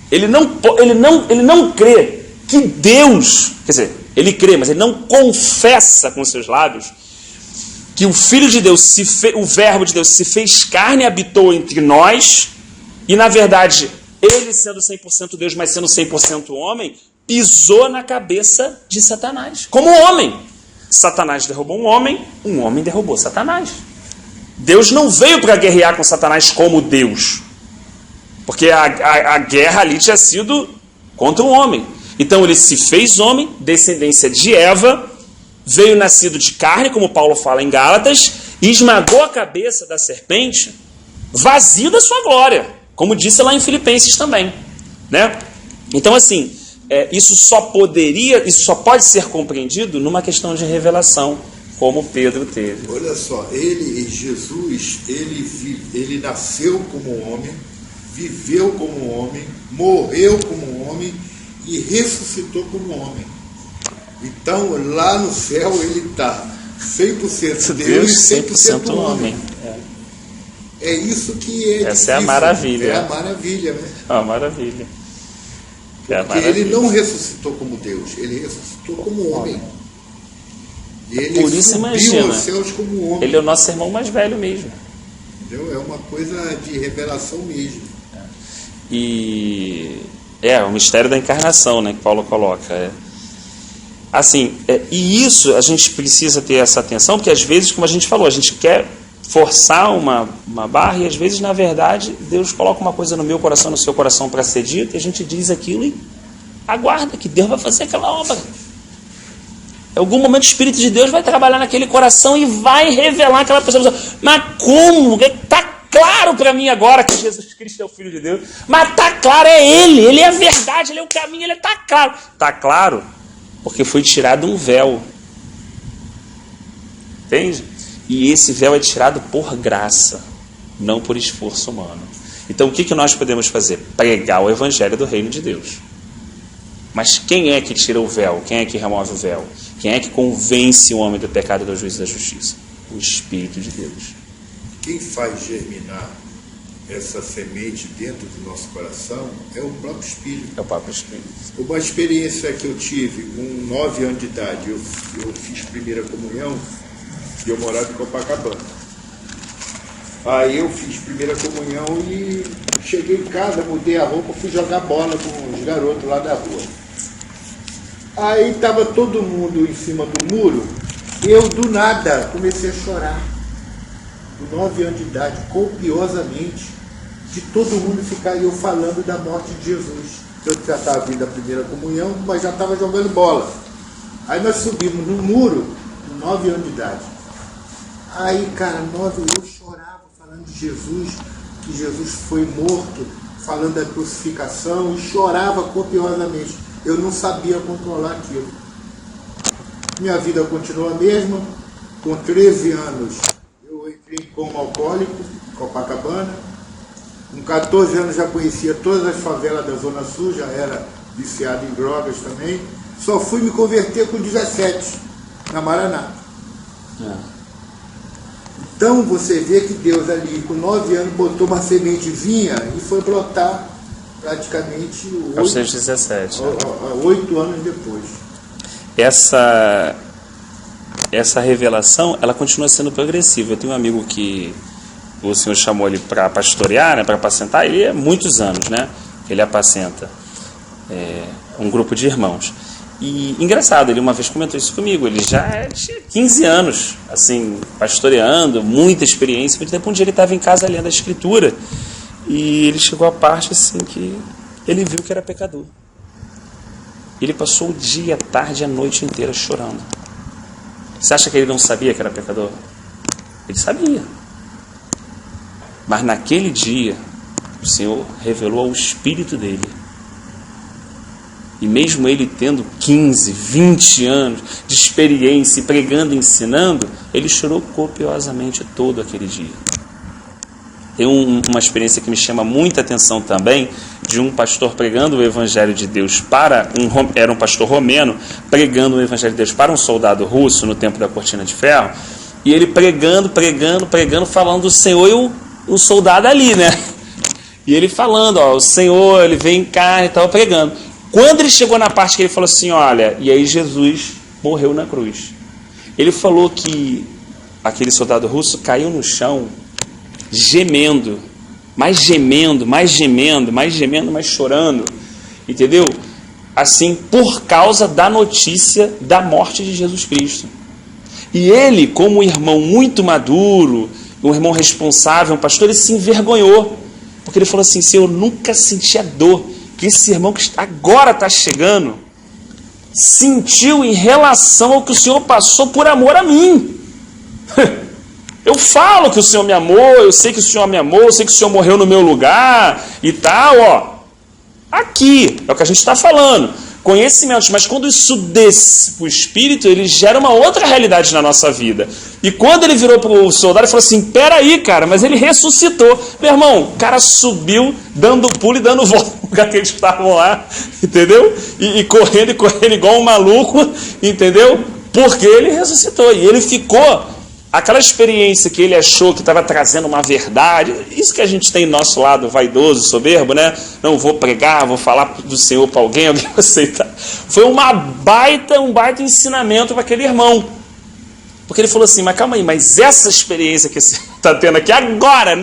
Ele não crê que Deus, quer dizer, ele crê, mas ele não confessa com seus lábios que o Filho de Deus, o Verbo de Deus se fez carne e habitou entre nós, e na verdade, ele sendo 100% Deus, mas sendo 100% homem, pisou na cabeça de Satanás, como homem. Satanás derrubou um homem derrubou Satanás. Deus não veio para guerrear com Satanás como Deus, porque a guerra ali tinha sido contra um homem. Então ele se fez homem, descendência de Eva, veio nascido de carne, como Paulo fala em Gálatas, e esmagou a cabeça da serpente, vazio da sua glória, como disse lá em Filipenses também, né? Então assim, isso só pode ser compreendido numa questão de revelação, como Pedro teve. Olha só, Jesus, ele nasceu como homem, viveu como homem, morreu como homem e ressuscitou como homem. Então, lá no céu, ele está 100% Deus e 100% homem. É isso que é Essa difícil. É a maravilha. É a maravilha, né? É a maravilha. Porque ele não ressuscitou como Deus, ele ressuscitou como homem. E ele por isso, subiu imagina, aos céus como homem. Ele é o nosso irmão mais velho mesmo. Entendeu? É uma coisa de revelação mesmo. E o mistério da encarnação, né, que Paulo coloca. E isso a gente precisa ter essa atenção, porque às vezes, como a gente falou, a gente quer forçar uma barra, e às vezes, na verdade, Deus coloca uma coisa no meu coração, no seu coração para ser dito, e a gente diz aquilo e aguarda que Deus vai fazer aquela obra. Em algum momento o Espírito de Deus vai trabalhar naquele coração e vai revelar aquela pessoa. Mas como? Está claro para mim agora que Jesus Cristo é o Filho de Deus. Mas está claro, é Ele é a verdade, Ele é o caminho, Ele está claro. Está claro porque foi tirado um véu. Entende? E esse véu é tirado por graça, não por esforço humano. Então o que nós podemos fazer? Pregar o Evangelho do Reino de Deus. Mas quem é que tira o véu? Quem é que remove o véu? Quem é que convence o homem do pecado, do juízo e da justiça? O Espírito de Deus. Quem faz germinar essa semente dentro do nosso coração é o próprio Espírito. É o próprio Espírito. Uma experiência que eu tive com 9 anos de idade, eu fiz primeira comunhão e eu morava em Copacabana. Aí eu fiz primeira comunhão e cheguei em casa, mudei a roupa, fui jogar bola com os garotos lá da rua. Aí estava todo mundo em cima do muro, eu do nada comecei a chorar. Com 9 anos de idade, copiosamente, de todo mundo ficar eu falando da morte de Jesus. Eu já estava vindo da primeira comunhão, mas já estava jogando bola. Aí nós subimos no muro, com 9 anos de idade. Aí, cara, eu chorava falando de Jesus, que Jesus foi morto, falando da crucificação, e chorava copiosamente. Eu não sabia controlar aquilo. Minha vida continuou a mesma. Com 13 anos, eu entrei em coma alcoólico, Copacabana. Com 14 anos já conhecia todas as favelas da Zona Sul, já era viciado em drogas também. Só fui me converter com 17, na Maraná. Então você vê que Deus ali, com 9 anos, botou uma sementezinha e foi brotar praticamente 8 anos depois. Essa revelação, ela continua sendo progressiva. Eu tenho um amigo que o Senhor chamou ele para pastorear, né, para apacentar. Ele é muitos anos, né? Ele apacenta um grupo de irmãos. E engraçado, ele uma vez comentou isso comigo. Ele já tinha 15 anos, assim, pastoreando, muita experiência. Muito tempo, um dia ele estava em casa lendo a Escritura e ele chegou à parte assim que ele viu que era pecador. Ele passou o dia, a tarde e a noite inteira chorando. Você acha que ele não sabia que era pecador? Ele sabia. Mas naquele dia, o Senhor revelou ao espírito dele. E mesmo ele tendo 15, 20 anos de experiência, pregando e ensinando, ele chorou copiosamente todo aquele dia. Tem uma experiência que me chama muita atenção também, de um pastor pregando o Evangelho de Deus era um pastor romeno, pregando o Evangelho de Deus para um soldado russo no tempo da Cortina de Ferro, e ele pregando, falando do Senhor, e o soldado ali, né? E ele falando, o Senhor, ele vem em carne e tal, pregando. Quando ele chegou na parte que ele falou assim, olha, e aí Jesus morreu na cruz. Ele falou que aquele soldado russo caiu no chão, gemendo, mais chorando, entendeu? Assim, por causa da notícia da morte de Jesus Cristo. E ele, como um irmão muito maduro, um irmão responsável, um pastor, ele se envergonhou, porque ele falou assim, Senhor, eu nunca senti a dor que esse irmão que agora está chegando sentiu em relação ao que o Senhor passou por amor a mim. Eu falo que o Senhor me amou, eu sei que o Senhor me amou, eu sei que o Senhor morreu no meu lugar e tal, Aqui, é o que a gente está falando. Conhecimentos, mas quando isso desce para o Espírito, ele gera uma outra realidade na nossa vida. E quando ele virou para o soldado e falou assim, peraí, cara, mas ele ressuscitou. Meu irmão, o cara subiu, dando pulo e dando volta no lugar que eles estavam lá, entendeu? E correndo igual um maluco, entendeu? Porque ele ressuscitou. E ele ficou... Aquela experiência que ele achou que estava trazendo uma verdade, isso que a gente tem no nosso lado vaidoso, soberbo, né? Não vou pregar, vou falar do Senhor para alguém vai aceitar. Foi um baita ensinamento para aquele irmão. Porque ele falou assim, mas calma aí, mas essa experiência que você está tendo aqui agora,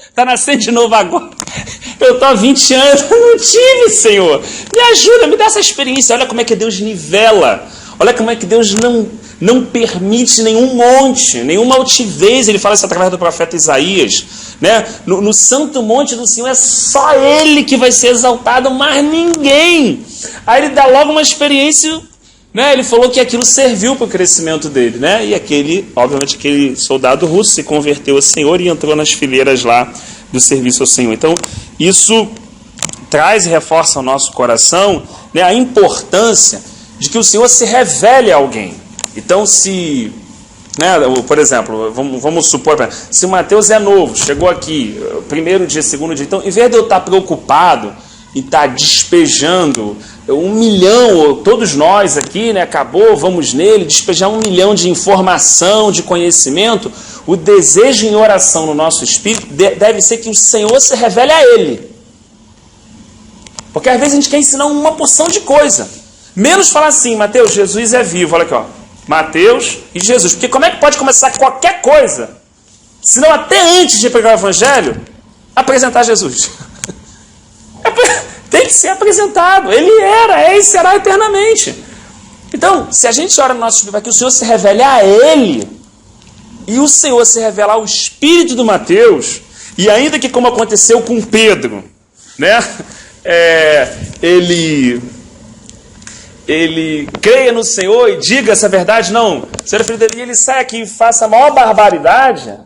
está nascendo de novo agora. Eu estou há 20 anos, eu não tive, Senhor. Me ajuda, me dá essa experiência. Olha como é que Deus nivela. Olha como é que Deus não permite nenhum monte, nenhuma altivez. Ele fala isso através do profeta Isaías, né? No santo monte do Senhor é só Ele que vai ser exaltado, mas ninguém. Aí ele dá logo uma experiência né? Ele falou que aquilo serviu para o crescimento dele, né? E obviamente, aquele soldado russo se converteu ao Senhor e entrou nas fileiras lá do serviço ao Senhor. Então, isso traz e reforça ao nosso coração, né, a importância de que o Senhor se revele a alguém. Então, se, né, por exemplo, vamos supor, se o Mateus é novo, chegou aqui, primeiro dia, segundo dia, então, em vez de eu estar preocupado e estar despejando 1 milhão, todos nós aqui, né, acabou, vamos nele, despejar 1 milhão de informação, de conhecimento, o desejo em oração no nosso espírito deve ser que o Senhor se revele a ele. Porque às vezes a gente quer ensinar uma porção de coisa. Menos falar assim, Mateus, Jesus é vivo, olha aqui, ó. Mateus e Jesus. Porque como é que pode começar qualquer coisa, se não até antes de pregar o Evangelho, apresentar Jesus? Tem que ser apresentado. Ele era, é e será eternamente. Então, se a gente ora no nosso espírito para que o Senhor se revele a ele, e o Senhor se revela ao espírito do Mateus, e ainda que como aconteceu com Pedro, né? Ele creia no Senhor e diga essa verdade, não, Senhor, filho dele, e ele sai aqui e faça a maior barbaridade,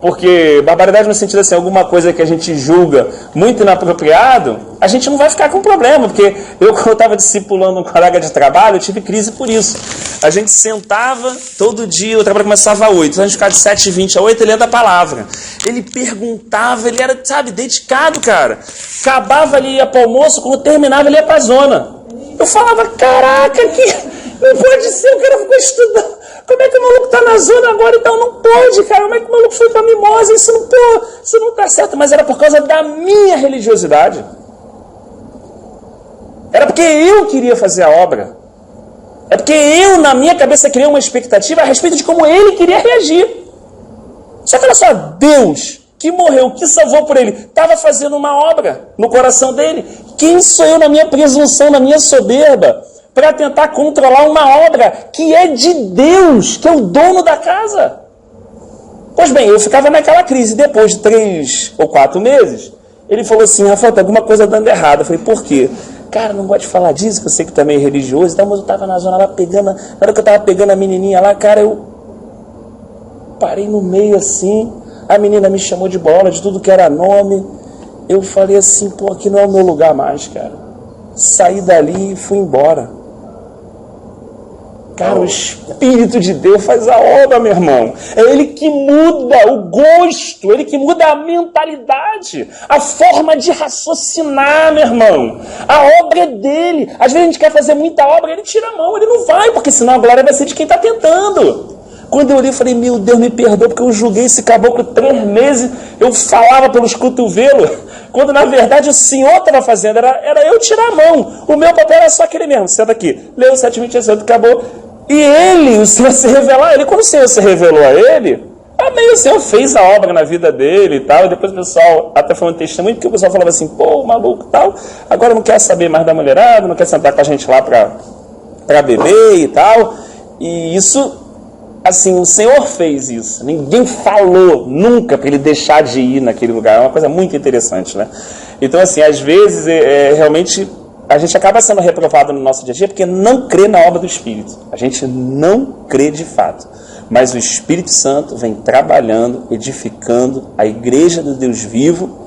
porque barbaridade no sentido assim, alguma coisa que a gente julga muito inapropriado, a gente não vai ficar com problema, porque quando eu estava discipulando um colega de trabalho, eu tive crise por isso. A gente sentava todo dia, o trabalho começava às 8, então a gente ficava de 7h20 a 8, lendo a palavra. Ele perguntava, ele era, sabe, dedicado, cara. Acabava ali, ia para o almoço, quando terminava, ele ia para a zona. Eu falava, caraca, que não pode ser, o cara ficou estudando. Como é que o maluco está na zona agora? Então não pode, cara. Como é que o maluco foi para a mimosa? Isso não está certo. Mas era por causa da minha religiosidade. Era porque eu queria fazer a obra. É porque eu, na minha cabeça, criei uma expectativa a respeito de como ele queria reagir. Só que olha só, Deus, que morreu, que salvou por ele, estava fazendo uma obra no coração dele. Quem sou eu na minha presunção, na minha soberba, para tentar controlar uma obra que é de Deus, que é o dono da casa? Pois bem, eu ficava naquela crise. Depois de 3 ou 4 meses, ele falou assim, Rafael, tem alguma coisa dando errado. Eu falei, por quê? Cara, não gosto de falar disso, que eu sei que tu é meio religioso, então, mas eu estava na zona lá pegando, na hora que eu estava pegando a menininha lá, cara, eu parei no meio assim, a menina me chamou de bola, de tudo que era nome, eu falei assim, pô, aqui não é o meu lugar mais, cara. Saí dali e fui embora. Cara, o Espírito de Deus faz a obra, meu irmão. É Ele que muda o gosto, Ele que muda a mentalidade, a forma de raciocinar, meu irmão. A obra é dele. Às vezes a gente quer fazer muita obra, Ele tira a mão, Ele não vai, porque senão a glória vai ser de quem está tentando. Quando eu olhei, eu falei, meu Deus, me perdoa, porque eu julguei esse caboclo 3 meses, eu falava pelos cotovelos, quando na verdade o Senhor estava fazendo, era eu tirar a mão. O meu papel era só aquele mesmo, senta aqui, leu 7:28, acabou. E ele, o Senhor se revelar a ele. Quando o Senhor se revelou a ele, amém, o Senhor fez a obra na vida dele e tal. E depois o pessoal até foi um testemunho, porque o pessoal falava assim, pô, maluco e tal, agora não quer saber mais da mulherada, não quer sentar com a gente lá para beber e tal. E isso, assim, o Senhor fez isso. Ninguém falou nunca para ele deixar de ir naquele lugar. É uma coisa muito interessante, né? Então, assim, às vezes, realmente, a gente acaba sendo reprovado no nosso dia a dia porque não crê na obra do Espírito. A gente não crê de fato. Mas o Espírito Santo vem trabalhando, edificando a igreja do Deus vivo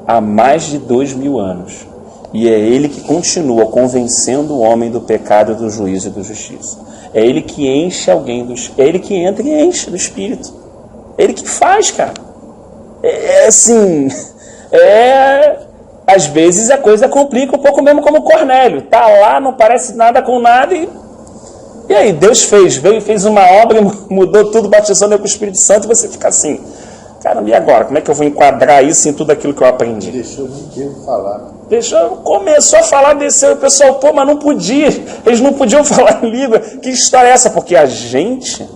há mais de 2000 anos. E é Ele que continua convencendo o homem do pecado, do juízo e da justiça. É Ele que enche alguém, é Ele que entra e enche do Espírito. É Ele que faz, cara. Às vezes a coisa complica um pouco mesmo, como Cornélio. Tá lá, não parece nada com nada e aí Deus veio e fez uma obra, mudou tudo, batizando com o Espírito Santo, e você fica assim, caramba, e agora? Como é que eu vou enquadrar isso em tudo aquilo que eu aprendi? Deixou ninguém falar. Começou a falar, desceu, o pessoal, pô, mas não podia, eles não podiam falar em língua. Que história é essa? Porque a gente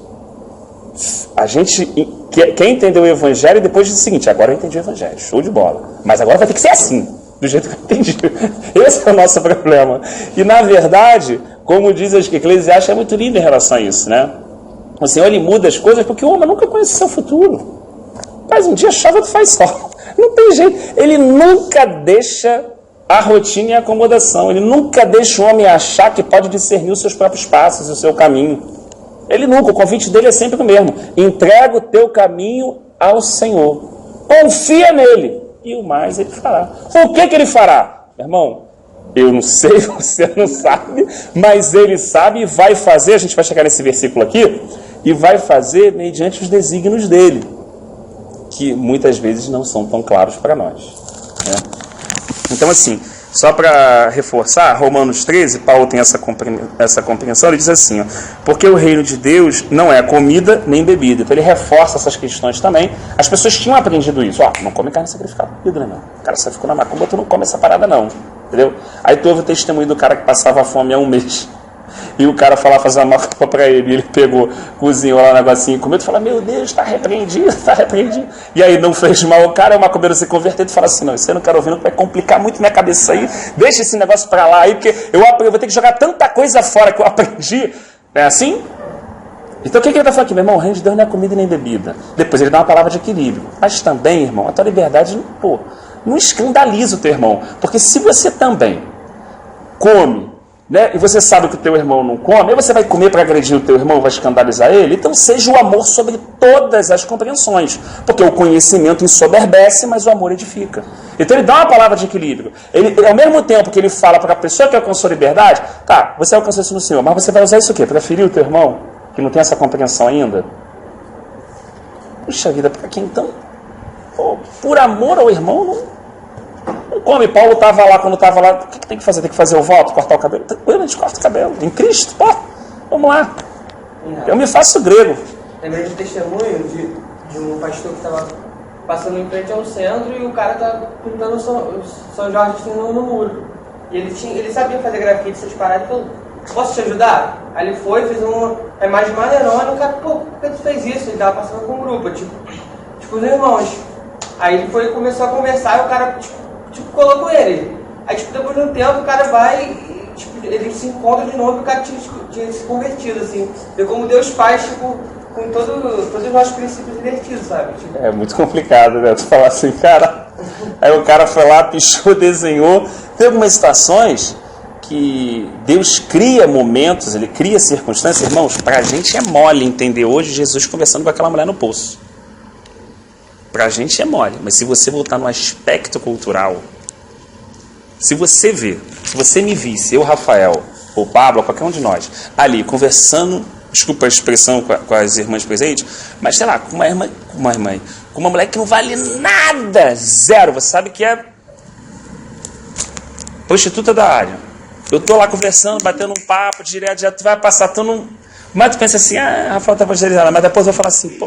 quer entender o Evangelho e depois diz o seguinte, agora eu entendi o Evangelho, show de bola, mas agora vai ter que ser assim, do jeito que eu entendi. Esse é o nosso problema. E na verdade, como diz a Eclesiastes, é muito lindo em relação a isso, né? O Senhor, Ele muda as coisas porque o homem nunca conhece o seu futuro. Faz um dia chove, outro faz sol. Não tem jeito. Ele nunca deixa a rotina e a acomodação. Ele nunca deixa o homem achar que pode discernir os seus próprios passos e o seu caminho. Ele nunca, o convite dele é sempre o mesmo. Entrega o teu caminho ao Senhor. Confia nele. E o mais ele fará. O que ele fará? Irmão, eu não sei, você não sabe, mas ele sabe e vai fazer. A gente vai chegar nesse versículo aqui. E vai fazer mediante os desígnios dele, que muitas vezes não são tão claros para nós, né? Então, assim, só para reforçar, Romanos 13, Paulo tem essa compreensão, ele diz assim, ó, porque o reino de Deus não é comida nem bebida. Então ele reforça essas questões também. As pessoas tinham aprendido isso, não come carne sacrificada, bebida, né, meu? O cara só ficou na macumba, tu não come essa parada não, entendeu? Aí tu ouve o testemunho do cara que passava fome há um mês. E o cara foi lá fazer uma macumba para ele, e ele pegou, cozinhou lá um negocinho, comeu, e fala, meu Deus, está repreendido. E aí não fez mal, o cara, o macumbeiro se converteu e fala assim, não, isso eu não quero ouvir, não vai complicar muito minha cabeça aí, deixa esse negócio para lá aí, porque eu vou ter que jogar tanta coisa fora que eu aprendi, não é assim? Então o que ele está falando aqui, meu irmão? O reino de Deus não é comida nem bebida. Depois ele dá uma palavra de equilíbrio, mas também, irmão, a tua liberdade, não escandaliza o teu irmão, porque se você também come, né? E você sabe que o teu irmão não come, aí você vai comer para agredir o teu irmão, vai escandalizar ele, então seja o amor sobre todas as compreensões, porque o conhecimento ensoberbece, mas o amor edifica. Então ele dá uma palavra de equilíbrio. Ele, ao mesmo tempo que ele fala para a pessoa que alcançou liberdade, tá, você alcançou isso no Senhor, mas você vai usar isso o quê? Para ferir o teu irmão, que não tem essa compreensão ainda? Puxa vida, para quem então? Por amor ao irmão, não come. Paulo estava lá, quando estava lá, o que tem que fazer? Tem que fazer o voto? Cortar o cabelo? Tranquilo, a gente corta o cabelo. Em Cristo, vamos lá. Eu me faço grego. Lembrei de testemunho de um pastor que estava passando em frente ao centro e o cara estava pintando São Jorge no muro. E ele sabia fazer grafite, essas paradas, e falou, posso te ajudar? Aí ele foi, fez uma imagem maneirona, e o cara, por que tu fez isso? Ele estava passando com um grupo, tipo os irmãos. Aí ele foi e começou a conversar e o cara, colocou ele. Aí, depois de um tempo, o cara vai e, ele se encontra de novo e o cara tinha se convertido, assim. Vê como Deus faz, com todos os nossos princípios invertidos, sabe? É muito complicado, né? Tu falar assim, cara... Aí o cara foi lá, pichou, desenhou. Tem algumas situações que Deus cria momentos, ele cria circunstâncias. Irmãos, pra gente é mole entender hoje Jesus conversando com aquela mulher no poço. Pra gente é mole, mas se você voltar no aspecto cultural, se você me visse, eu, Rafael, ou Pablo, qualquer um de nós, ali conversando, desculpa a expressão com as irmãs presentes, mas sei lá, com uma mulher que não vale nada, zero, você sabe que é prostituta da área. Eu tô lá conversando, batendo um papo, direto, tu vai passar, mas tu pensa assim, Rafael tá evangelizando, mas depois eu vou falar assim,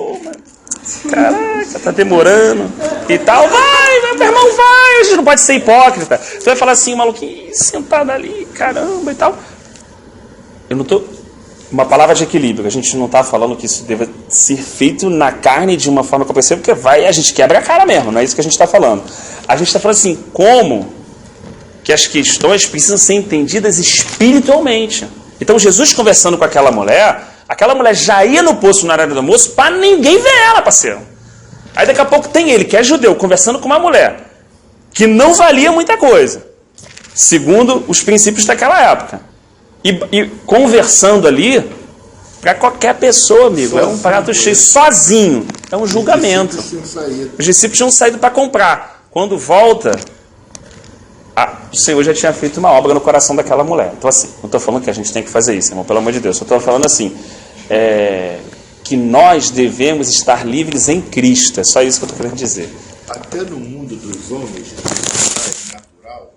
caraca, tá demorando e tal, vai, meu irmão, vai, a gente não pode ser hipócrita. Tu vai falar assim, maluquinho, sentado ali, caramba e tal. Eu não tô... Uma palavra de equilíbrio, a gente não tá falando que isso deva ser feito na carne de uma forma que eu percebo, porque a gente quebra a cara mesmo, não é isso que a gente tá falando. A gente tá falando assim, como que as questões precisam ser entendidas espiritualmente. Então Jesus conversando com aquela mulher já ia no poço na hora do almoço para ninguém ver ela, parceiro. Aí daqui a pouco tem ele, que é judeu, conversando com uma mulher que não valia muita coisa, segundo os princípios daquela época. E conversando ali, para qualquer pessoa, amigo, sozinho, é um prato cheio, sozinho. É um julgamento. Os discípulos tinham saído para comprar. Quando volta, o Senhor já tinha feito uma obra no coração daquela mulher. Então, assim, não estou falando que a gente tem que fazer isso, irmão, pelo amor de Deus. Eu estou falando assim, que nós devemos estar livres em Cristo. É só isso que eu estou querendo dizer. Até no mundo dos homens, natural,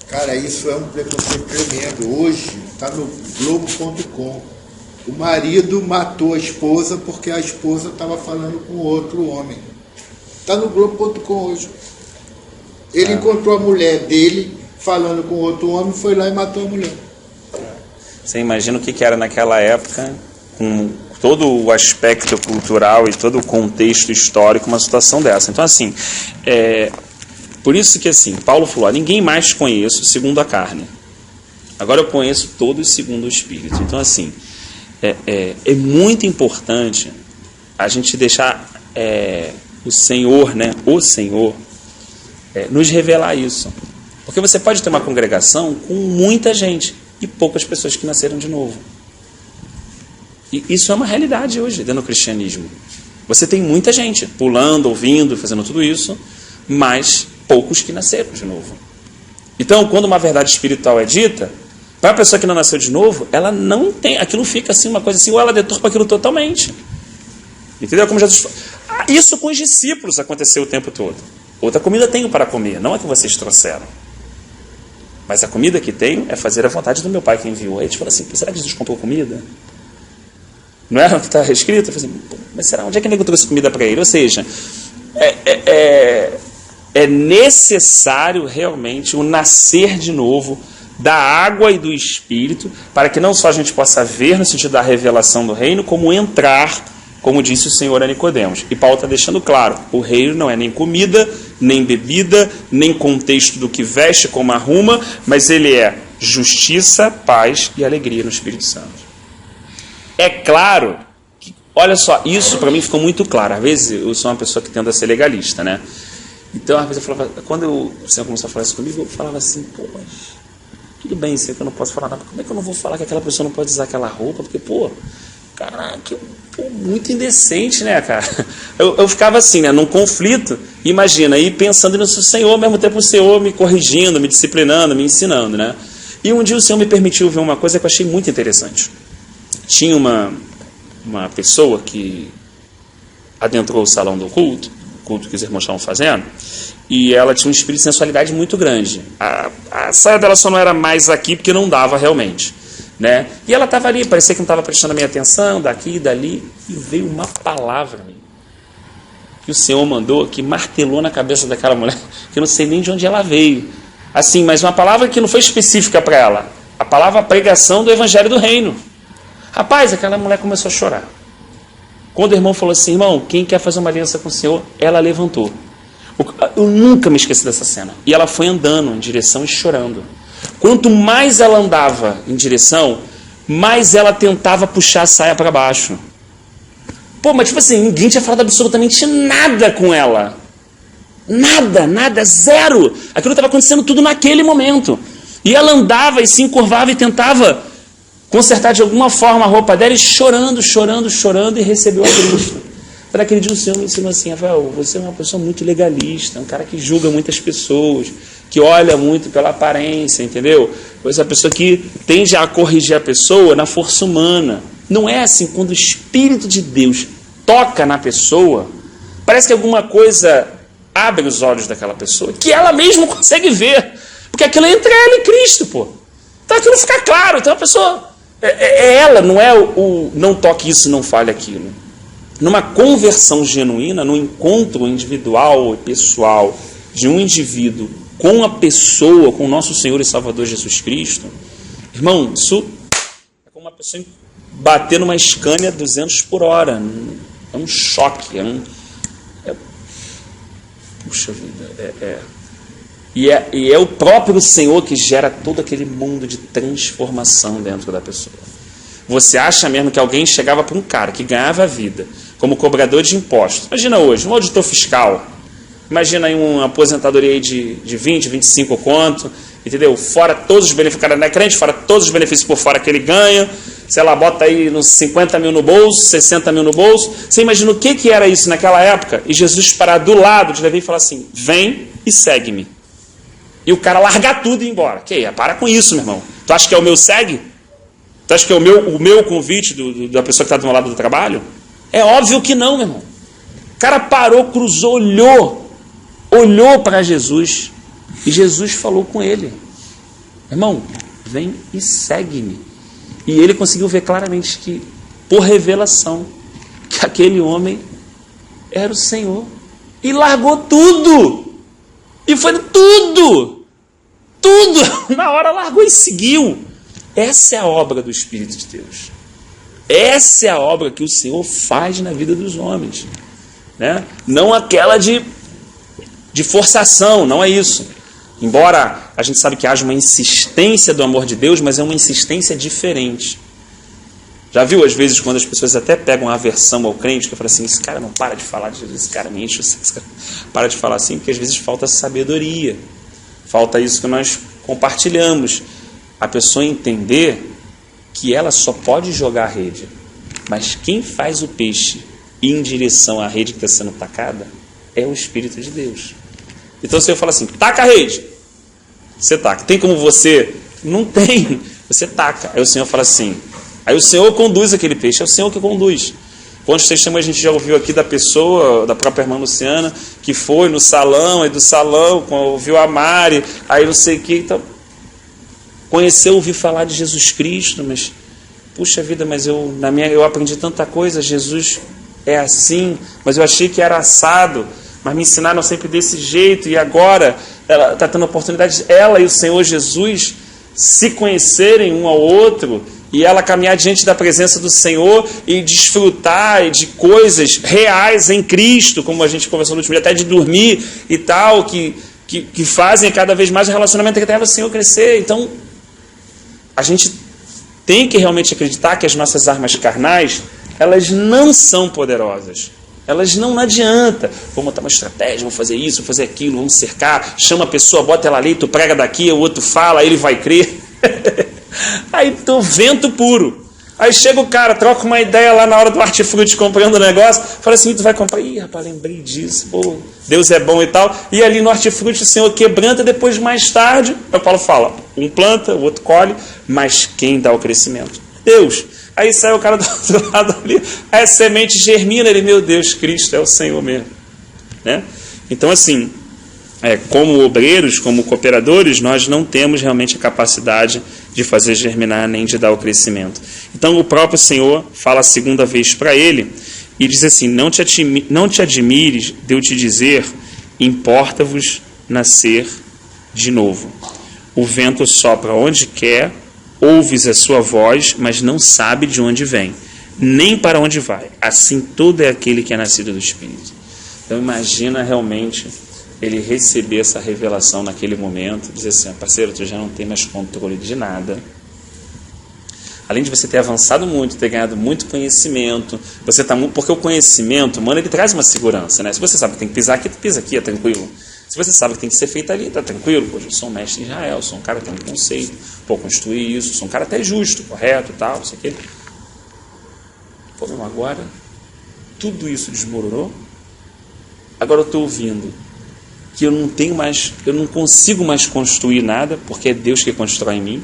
cara, isso é um preconceito tremendo. Hoje, está no Globo.com. O marido matou a esposa porque a esposa estava falando com outro homem. Está no Globo.com hoje. Ele encontrou a mulher dele falando com outro homem, foi lá e matou a mulher. Você imagina o que era naquela época, com todo o aspecto cultural e todo o contexto histórico, uma situação dessa. Então, assim, por isso que, assim, Paulo falou, ninguém mais conheço segundo a carne. Agora eu conheço todos segundo o Espírito. Então, assim, é muito importante a gente deixar o Senhor, né, nos revelar isso. Porque você pode ter uma congregação com muita gente e poucas pessoas que nasceram de novo. E isso é uma realidade hoje dentro do cristianismo. Você tem muita gente pulando, ouvindo, fazendo tudo isso, mas poucos que nasceram de novo. Então, quando uma verdade espiritual é dita, para a pessoa que não nasceu de novo, ela não tem, aquilo fica assim, uma coisa assim, ou ela deturpa aquilo totalmente. Entendeu? Como Jesus falou. Isso com os discípulos aconteceu o tempo todo. Outra comida tenho para comer, não a que vocês trouxeram. Mas a comida que tenho é fazer a vontade do meu Pai que enviou. Aí a gente fala assim, será que Jesus comprou comida? Não é o que está escrito? Eu falei assim, mas será? Onde é que ele trouxe comida para ele? Ou seja, é necessário realmente o nascer de novo da água e do Espírito, para que não só a gente possa ver no sentido da revelação do reino, como entrar, como disse o Senhor a Nicodemos. E Paulo está deixando claro, o reino não é nem comida, nem bebida, nem contexto do que veste, como arruma, mas ele é justiça, paz e alegria no Espírito Santo. É claro que, olha só, isso para mim ficou muito claro. Às vezes eu sou uma pessoa que tenta ser legalista, né? Então, às vezes eu falava, quando o Senhor começou a falar isso comigo, eu falava assim, pô, mas tudo bem, sei que eu não posso falar nada, como é que eu não vou falar que aquela pessoa não pode usar aquela roupa? Porque, pô, caraca, muito indecente, né, cara? Eu ficava assim, né, num conflito, imagina, e pensando no Senhor, ao mesmo tempo o Senhor me corrigindo, me disciplinando, me ensinando, né? E um dia o Senhor me permitiu ver uma coisa que eu achei muito interessante. Tinha uma pessoa que adentrou o salão do culto que os irmãos estavam fazendo, e ela tinha um espírito de sensualidade muito grande. A saia dela só não era mais aqui, porque não dava realmente, né? E ela estava ali, parecia que não estava prestando a minha atenção, daqui e dali, e veio uma palavra que o Senhor mandou, que martelou na cabeça daquela mulher, que eu não sei nem de onde ela veio. Assim, mas uma palavra que não foi específica para ela. A palavra pregação do Evangelho do Reino. Rapaz, aquela mulher começou a chorar. Quando o irmão falou assim, irmão, quem quer fazer uma aliança com o Senhor? Ela levantou. Eu nunca me esqueci dessa cena. E ela foi andando em direção e chorando. Quanto mais ela andava em direção, mais ela tentava puxar a saia para baixo. Pô, mas tipo assim, ninguém tinha falado absolutamente nada com ela. Nada, zero. Aquilo estava acontecendo tudo naquele momento. E ela andava e se encurvava e tentava consertar de alguma forma a roupa dela, e chorando, e recebeu a Cristo. Para aquele dia o Senhor me ensinou assim, Rafael, você é uma pessoa muito legalista, um cara que julga muitas pessoas, que olha muito pela aparência, entendeu? Você é uma pessoa que tende a corrigir a pessoa na força humana. Não é assim, quando o Espírito de Deus toca na pessoa, parece que alguma coisa abre os olhos daquela pessoa, que ela mesma consegue ver, porque aquilo é entre ela e Cristo, pô. Então aquilo fica claro, então a pessoa... ela, não é o não toque isso, não fale aquilo. Numa conversão genuína, no encontro individual e pessoal de um indivíduo com a pessoa, com o nosso Senhor e Salvador Jesus Cristo, irmão, isso é como uma pessoa bater numa Scania 200 por hora. É um choque, puxa vida, E é o próprio Senhor que gera todo aquele mundo de transformação dentro da pessoa. Você acha mesmo que alguém chegava para um cara que ganhava a vida como cobrador de impostos? Imagina hoje, um auditor fiscal. Imagina aí uma aposentadoria aí de 20, 25 conto, entendeu? Fora todos os benefícios, o cara não é crente, fora todos os benefícios por fora que ele ganha, sei lá, bota aí uns 50 mil no bolso, 60 mil no bolso. Você imagina o que era isso naquela época? E Jesus parar do lado de Levi e falar assim, vem e segue-me. E o cara largar tudo e ir embora. Que? Para com isso, meu irmão. Tu acha que é o meu segue? Tu acha que é o meu convite da pessoa que está do meu lado do trabalho? É óbvio que não, meu irmão. O cara parou, cruzou, olhou para Jesus. E Jesus falou com ele. Irmão, vem e segue-me. E ele conseguiu ver claramente que, por revelação, que aquele homem era o Senhor. E largou tudo. E foi tudo, na hora largou e seguiu. Essa é a obra do Espírito de Deus. Essa é a obra que o Senhor faz na vida dos homens, né? Não aquela de forçação, não é isso. Embora a gente sabe que haja uma insistência do amor de Deus, mas é uma insistência diferente. Já viu, às vezes, quando as pessoas até pegam a aversão ao crente, que eu falo assim, esse cara não para de falar de Jesus, esse cara me enche, esse cara para de falar assim, porque às vezes falta sabedoria. Falta isso que nós compartilhamos. A pessoa entender que ela só pode jogar a rede, mas quem faz o peixe ir em direção à rede que está sendo tacada é o Espírito de Deus. Então se eu falo assim, taca a rede, você taca. Tem como você? Não tem. Você taca. Aí o Senhor fala assim, aí o Senhor conduz aquele peixe, é o Senhor que conduz. Quantos testemunhos a gente já ouviu aqui da pessoa, da própria irmã Luciana, que foi no salão, aí do salão, ouviu a Mari, aí não sei o que, então, conheceu, ouviu falar de Jesus Cristo, mas, puxa vida, mas eu aprendi tanta coisa, Jesus é assim, mas eu achei que era assado, mas me ensinaram sempre desse jeito, e agora ela está tendo a oportunidade, ela e o Senhor Jesus se conhecerem um ao outro, e ela caminhar diante da presença do Senhor e desfrutar de coisas reais em Cristo, como a gente conversou no último dia, até de dormir e tal, que fazem cada vez mais o relacionamento que leva o Senhor a crescer. Então, a gente tem que realmente acreditar que as nossas armas carnais, elas não são poderosas. Elas não adianta. Vou montar uma estratégia, vou fazer isso, vou fazer aquilo, vamos cercar, chama a pessoa, bota ela ali, tu prega daqui, o outro fala, aí ele vai crer. Aí tô vento puro. Aí chega o cara, troca uma ideia lá na hora do hortifruti comprando o negócio, fala assim, tu vai comprar? Ih, rapaz, lembrei disso, pô, Deus é bom e tal. E ali no hortifruti o Senhor quebranta, depois mais tarde, o Paulo fala, um planta, o outro colhe, mas quem dá o crescimento? Deus. Aí sai o cara do outro lado ali, a semente germina, ele, meu Deus, Cristo é o Senhor mesmo, né? Então assim, como obreiros, como cooperadores, nós não temos realmente a capacidade de fazer germinar nem de dar o crescimento. Então o próprio Senhor fala a segunda vez para ele e diz assim, não te admires de eu te dizer, importa-vos nascer de novo. O vento sopra onde quer, ouves a sua voz, mas não sabe de onde vem, nem para onde vai. Assim todo é aquele que é nascido do Espírito. Então imagina realmente ele receber essa revelação naquele momento, dizer assim, parceiro, tu já não tem mais controle de nada. Além de você ter avançado muito, ter ganhado muito conhecimento, você tá porque o conhecimento, mano, ele traz uma segurança, né? Se você sabe que tem que pisar aqui, tu pisa aqui, é tranquilo. Se você sabe que tem que ser feito ali, tá tranquilo. Poxa, eu sou um mestre em Israel, sou um cara que tem um conceito, vou construir isso, sou um cara até justo, correto, tal, não sei o quê. Pô, meu, agora tudo isso desmoronou. Agora eu estou ouvindo que eu não consigo mais construir nada, porque é Deus que constrói em mim.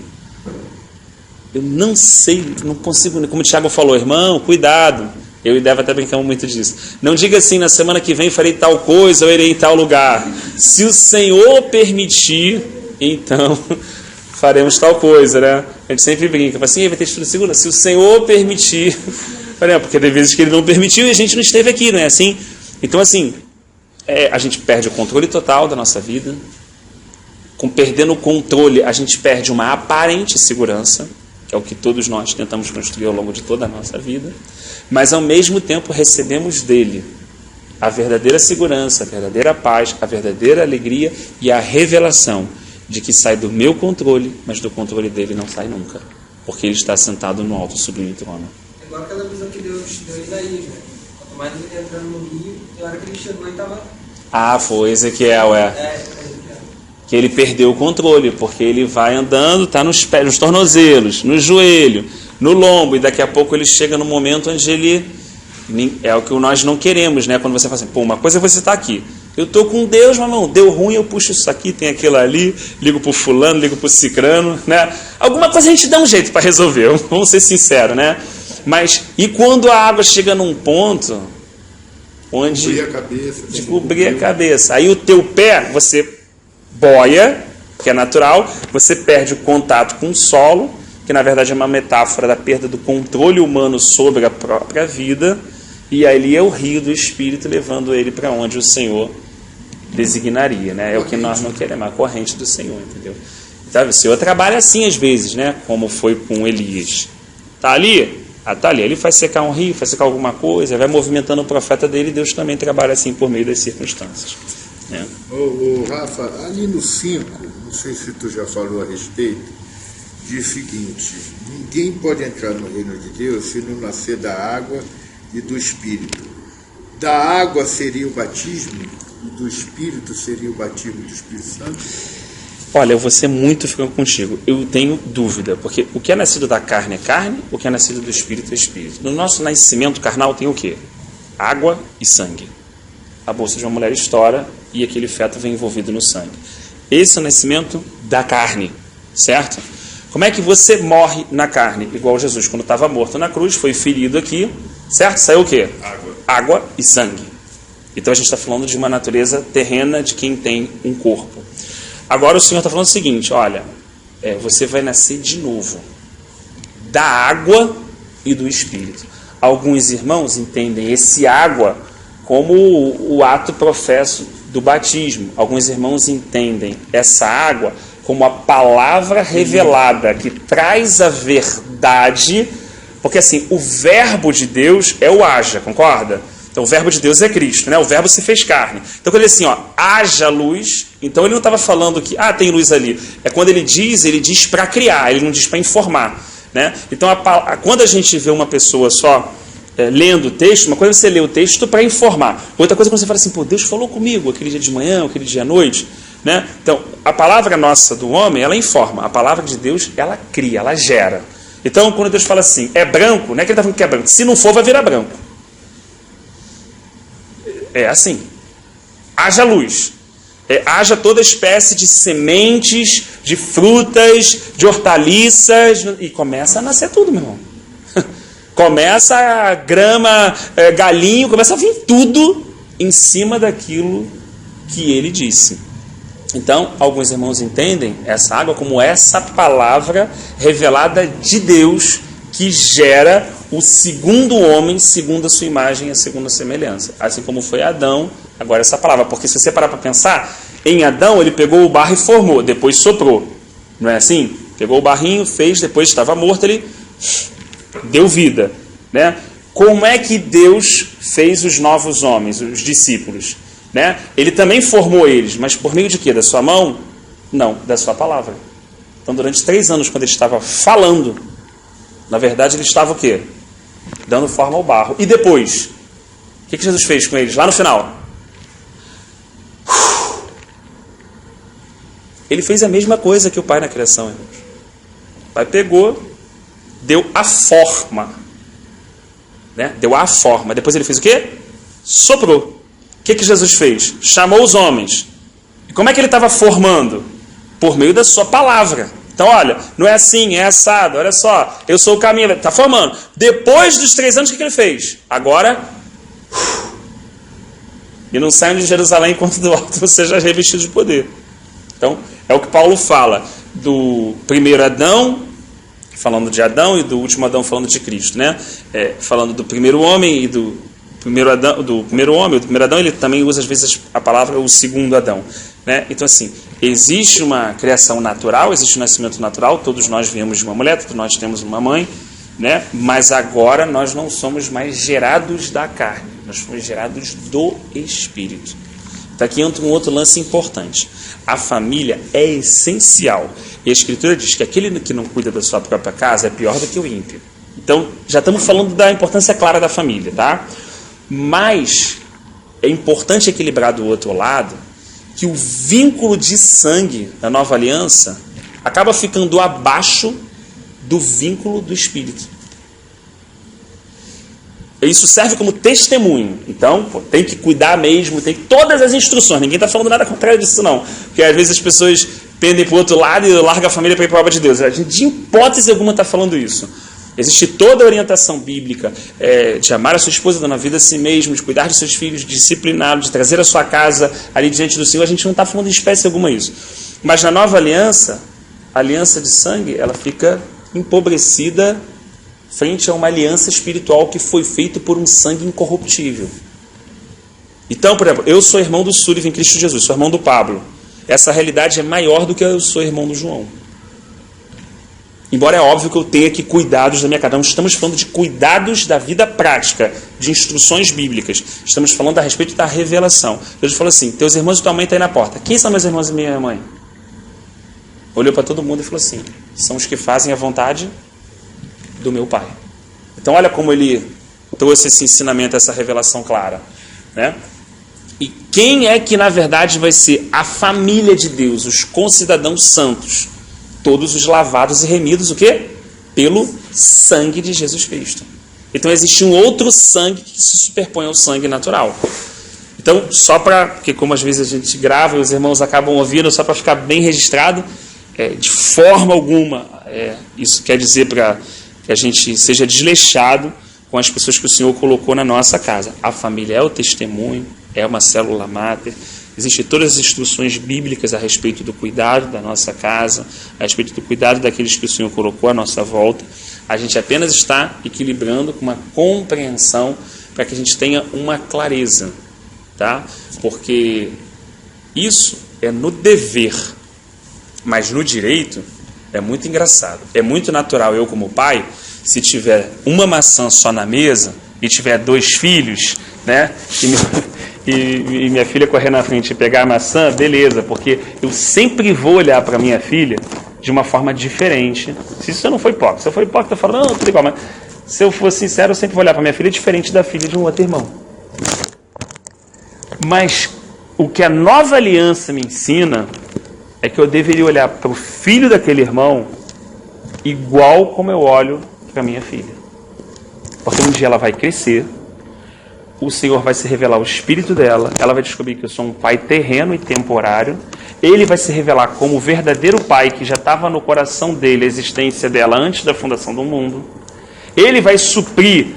Eu não sei, não consigo, como o Thiago falou, irmão, cuidado. Eu e Deva até brincamos muito disso. Não diga assim, na semana que vem farei tal coisa, eu irei em tal lugar. Se o Senhor permitir, então faremos tal coisa, né? A gente sempre brinca, fala assim, vai ter estudo seguro? Se o Senhor permitir, porque tem vezes que Ele não permitiu e a gente não esteve aqui, não é assim? Então assim, a gente perde o controle total da nossa vida. Perdendo o controle, a gente perde uma aparente segurança, que é o que todos nós tentamos construir ao longo de toda a nossa vida, mas ao mesmo tempo recebemos dele a verdadeira segurança, a verdadeira paz, a verdadeira alegria e a revelação de que sai do meu controle, mas do controle dele não sai nunca, porque ele está sentado no alto sublime trono. É igual aquela visão que Deus deu a Isaías, né? Quanto mais ele entrando no rio, tem hora que ele chegou e estava... Foi Ezequiel, que ele perdeu o controle, porque ele vai andando, está nos pés, nos tornozelos, no joelho, no lombo, e daqui a pouco ele chega no momento onde ele... É o que nós não queremos, né? Quando você fala assim, uma coisa é você estar aqui. Eu estou com Deus, mas não, deu ruim, eu puxo isso aqui, tem aquilo ali, ligo para o fulano, ligo para o cicrano, né? Alguma coisa a gente dá um jeito para resolver, vamos ser sinceros, né? Mas, e quando a água chega num ponto onde... cobrir a cabeça. Aí o teu pé, você boia, que é natural, você perde o contato com o solo, que na verdade é uma metáfora da perda do controle humano sobre a própria vida, e ali é o rio do Espírito levando ele para onde o Senhor designaria, né? É o que nós não queremos, a corrente do Senhor, entendeu? Então, o Senhor trabalha assim às vezes, né? Como foi com Elias. Tá ali? Tá ali. Ele faz secar um rio, faz secar alguma coisa, vai movimentando o profeta dele, e Deus também trabalha assim por meio das circunstâncias. Né? Rafa, ali no 5, não sei se tu já falou a respeito, diz o seguinte: ninguém pode entrar no reino de Deus se não nascer da água e do Espírito. Da água seria o batismo e do Espírito seria o batismo do Espírito Santo? Olha, eu vou ser muito franco contigo. Eu tenho dúvida, porque o que é nascido da carne é carne, o que é nascido do espírito é espírito. No nosso nascimento carnal tem o quê? Água e sangue. A bolsa de uma mulher estoura e aquele feto vem envolvido no sangue. Esse é o nascimento da carne, certo? Como é que você morre na carne? Igual Jesus, quando estava morto na cruz, foi ferido aqui, certo? Saiu o quê? Água e sangue. Então a gente está falando de uma natureza terrena de quem tem um corpo. Agora o Senhor está falando o seguinte, olha, você vai nascer de novo, da água e do Espírito. Alguns irmãos entendem esse água como o ato professo do batismo. Alguns irmãos entendem essa água como a palavra revelada, que traz a verdade, porque assim, o verbo de Deus é o haja, concorda? Então o verbo de Deus é Cristo, né? O verbo se fez carne. Então quando ele diz assim, haja luz, então ele não estava falando que, tem luz ali. É quando ele diz para criar, ele não diz para informar, né? Então quando a gente vê uma pessoa só lendo o texto, uma coisa é você ler o texto para informar. Outra coisa é quando você fala assim, Deus falou comigo aquele dia de manhã, aquele dia à noite, né? Então a palavra nossa do homem, ela informa. A palavra de Deus, ela cria, ela gera. Então quando Deus fala assim, é branco, não é que ele está falando que é branco. Se não for, vai virar branco. É assim, haja luz, haja toda espécie de sementes, de frutas, de hortaliças, e começa a nascer tudo, meu irmão. Começa a grama, galinho, começa a vir tudo em cima daquilo que ele disse. Então, alguns irmãos entendem essa água como essa palavra revelada de Deus que gera o segundo homem, segundo a sua imagem e a segunda semelhança. Assim como foi Adão, agora essa palavra. Porque se você parar para pensar, em Adão ele pegou o barro e formou, depois soprou. Não é assim? Pegou o barrinho, fez, depois estava morto, ele deu vida. Né? Como é que Deus fez os novos homens, os discípulos? Né? Ele também formou eles, mas por meio de quê? Da sua mão? Não, da sua palavra. Então durante 3 anos, quando ele estava falando, na verdade ele estava o quê? Dando forma ao barro. E depois? O que Jesus fez com eles? Lá no final? Ele fez a mesma coisa que o Pai na criação, irmãos. O Pai pegou, deu a forma. Né? Deu a forma. Depois ele fez o quê? Soprou. O que Jesus fez? Chamou os homens. E como é que ele estava formando? Por meio da sua palavra. Então, olha, não é assim, é assado, olha só, eu sou o caminho, está formando. Depois dos 3 anos, o que ele fez? Agora, e não saiam de Jerusalém enquanto do alto seja revestido de poder. Então, é o que Paulo fala do primeiro Adão, falando de Adão, e do último Adão falando de Cristo, né? Falando do primeiro homem e do primeiro Adão, do primeiro homem, do primeiro Adão, ele também usa às vezes a palavra o segundo Adão. Né? Então, assim, existe uma criação natural, existe um nascimento natural, todos nós viemos de uma mulher, todos nós temos uma mãe, né? Mas agora nós não somos mais gerados da carne, nós fomos gerados do Espírito. Então, aqui entra um outro lance importante. A família é essencial. E a Escritura diz que aquele que não cuida da sua própria casa é pior do que o ímpio. Então, já estamos falando da importância clara da família, tá? Mas é importante equilibrar do outro lado que o vínculo de sangue da nova aliança acaba ficando abaixo do vínculo do Espírito. Isso serve como testemunho. Então, tem que cuidar mesmo, tem todas as instruções. Ninguém está falando nada contrário disso, não. Porque às vezes as pessoas pendem para o outro lado e largam a família para ir para a obra de Deus. A gente, de hipótese alguma, está falando isso. Existe toda a orientação bíblica de amar a sua esposa, dando a vida a si mesmo, de cuidar de seus filhos, de discipliná-los, de trazer a sua casa ali diante do Senhor. A gente não está falando de espécie alguma isso. Mas na nova aliança, a aliança de sangue, ela fica empobrecida frente a uma aliança espiritual que foi feita por um sangue incorruptível. Então, por exemplo, eu sou irmão do Sullivan em Cristo Jesus, sou irmão do Pablo. Essa realidade é maior do que eu sou irmão do João. Embora é óbvio que eu tenha que cuidados da minha casa. Não estamos falando de cuidados da vida prática, de instruções bíblicas. Estamos falando a respeito da revelação. Deus falou assim, teus irmãos e tua mãe estão aí na porta. Quem são meus irmãos e minha mãe? Olhou para todo mundo e falou assim, são os que fazem a vontade do meu Pai. Então olha como ele trouxe esse ensinamento, essa revelação clara. Né? E quem é que na verdade vai ser a família de Deus, os concidadãos santos? Todos os lavados e remidos, o quê? Pelo sangue de Jesus Cristo. Então existe um outro sangue que se superpõe ao sangue natural. Então, só para, porque como às vezes a gente grava e os irmãos acabam ouvindo, só para ficar bem registrado, de forma alguma, isso quer dizer para que a gente seja desleixado com as pessoas que o Senhor colocou na nossa casa. A família é o testemunho, é uma célula máter, existem todas as instruções bíblicas a respeito do cuidado da nossa casa, a respeito do cuidado daqueles que o Senhor colocou à nossa volta. A gente apenas está equilibrando com uma compreensão para que a gente tenha uma clareza, tá? Porque isso é no dever, mas no direito é muito engraçado. É muito natural eu, como pai, se tiver uma maçã só na mesa e tiver 2 filhos, né? E minha filha correr na frente e pegar a maçã, beleza, porque eu sempre vou olhar para minha filha de uma forma diferente. Se isso não for hipócrita, se eu for hipócrita, eu falo, não, tudo igual, mas se eu for sincero, eu sempre vou olhar para minha filha diferente da filha de um outro irmão. Mas o que a nova aliança me ensina é que eu deveria olhar para o filho daquele irmão igual como eu olho para minha filha. Porque um dia ela vai crescer, o Senhor vai se revelar o espírito dela, ela vai descobrir que eu sou um pai terreno e temporário, ele vai se revelar como o verdadeiro pai que já estava no coração dele, a existência dela antes da fundação do mundo. Ele vai suprir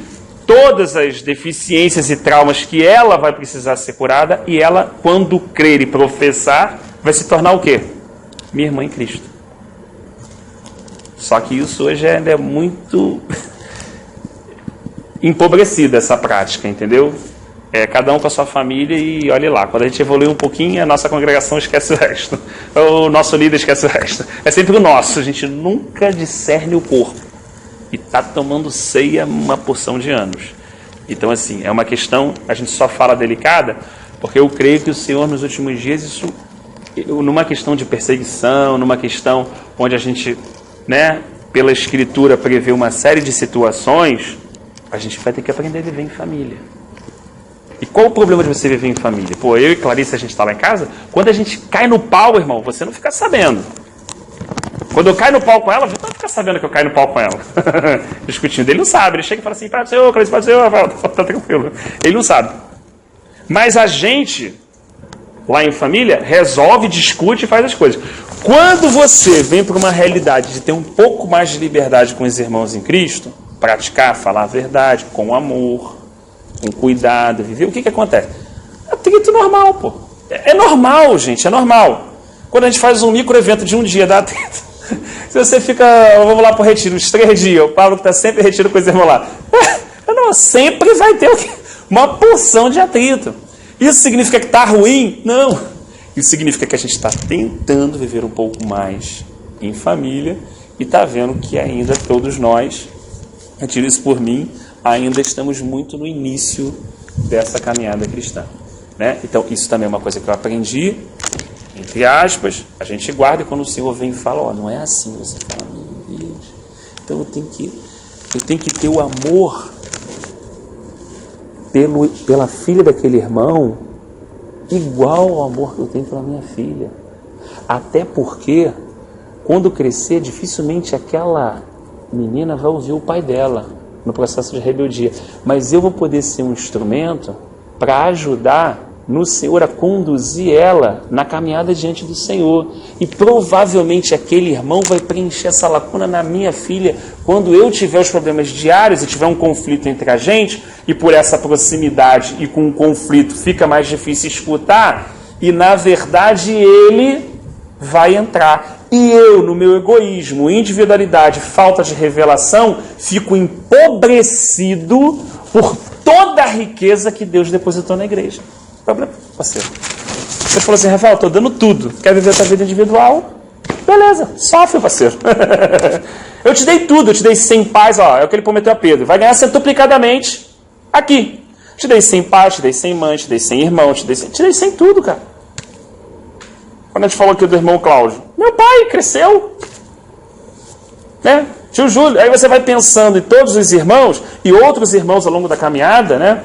todas as deficiências e traumas que ela vai precisar ser curada, e ela, quando crer e professar, vai se tornar o quê? Minha irmã em Cristo. Só que isso hoje é muito empobrecida, essa prática, entendeu? Cada um com a sua família e olhe lá. Quando a gente evolui um pouquinho, a nossa congregação esquece o resto. O nosso líder esquece o resto. É sempre o nosso. A gente nunca discerne o corpo. E está tomando ceia uma porção de anos. Então, assim, é uma questão, a gente só fala delicada, porque eu creio que o Senhor, nos últimos dias, isso, numa questão de perseguição, numa questão onde a gente, né, pela Escritura, prevê uma série de situações, a gente vai ter que aprender a viver em família. E qual o problema de você viver em família? Pô, eu e Clarice, a gente está lá em casa, quando a gente cai no pau, irmão, você não fica sabendo. Quando eu caio no pau com ela, você não fica sabendo que eu caio no pau com ela. Discutindo. Ele não sabe, ele chega e fala assim, Pai do Senhor, Clarice, Pai do Senhor, tá tranquilo. Ele não sabe. Mas a gente, lá em família, resolve, discute e faz as coisas. Quando você vem para uma realidade de ter um pouco mais de liberdade com os irmãos em Cristo, praticar, falar a verdade, com amor, com cuidado, viver, o que acontece? É atrito normal, pô. É normal, gente, é normal. Quando a gente faz um micro-evento de um dia, dá atrito. Se você fica, vamos lá para o retiro, uns 3 dias, o Pablo que está sempre retiro com os irmãos lá, não, sempre vai ter uma porção de atrito. Isso significa que está ruim? Não. Isso significa que a gente está tentando viver um pouco mais em família e está vendo que ainda todos nós, retiro isso por mim, ainda estamos muito no início dessa caminhada cristã, né? Então, isso também é uma coisa que eu aprendi, entre aspas, a gente guarda, e quando o Senhor vem e fala, não é assim, você fala, meu Deus, então eu tenho que ter o amor pela filha daquele irmão igual ao amor que eu tenho pela minha filha. Até porque, quando crescer, dificilmente aquela menina vai ouvir o pai dela no processo de rebeldia. Mas eu vou poder ser um instrumento para ajudar no Senhor a conduzir ela na caminhada diante do Senhor. E provavelmente aquele irmão vai preencher essa lacuna na minha filha quando eu tiver os problemas diários e tiver um conflito entre a gente, e por essa proximidade e com o conflito fica mais difícil escutar, e na verdade ele vai entrar. E eu, no meu egoísmo, individualidade, falta de revelação, fico empobrecido por toda a riqueza que Deus depositou na igreja. Problema, parceiro. Você falou assim, Rafael, estou dando tudo. Quer viver a tua vida individual? Beleza, sofre, parceiro. Eu te dei tudo, eu te dei 100 paz, ó, é o que ele prometeu a Pedro. Vai ganhar centuplicadamente aqui. Te dei 100 paz, te dei 100 mães, te dei 100 irmãos, te dei 100 tudo, cara. Quando a gente falou aqui do irmão Cláudio, meu pai cresceu, né? Tio Júlio, aí você vai pensando em todos os irmãos e outros irmãos ao longo da caminhada, né?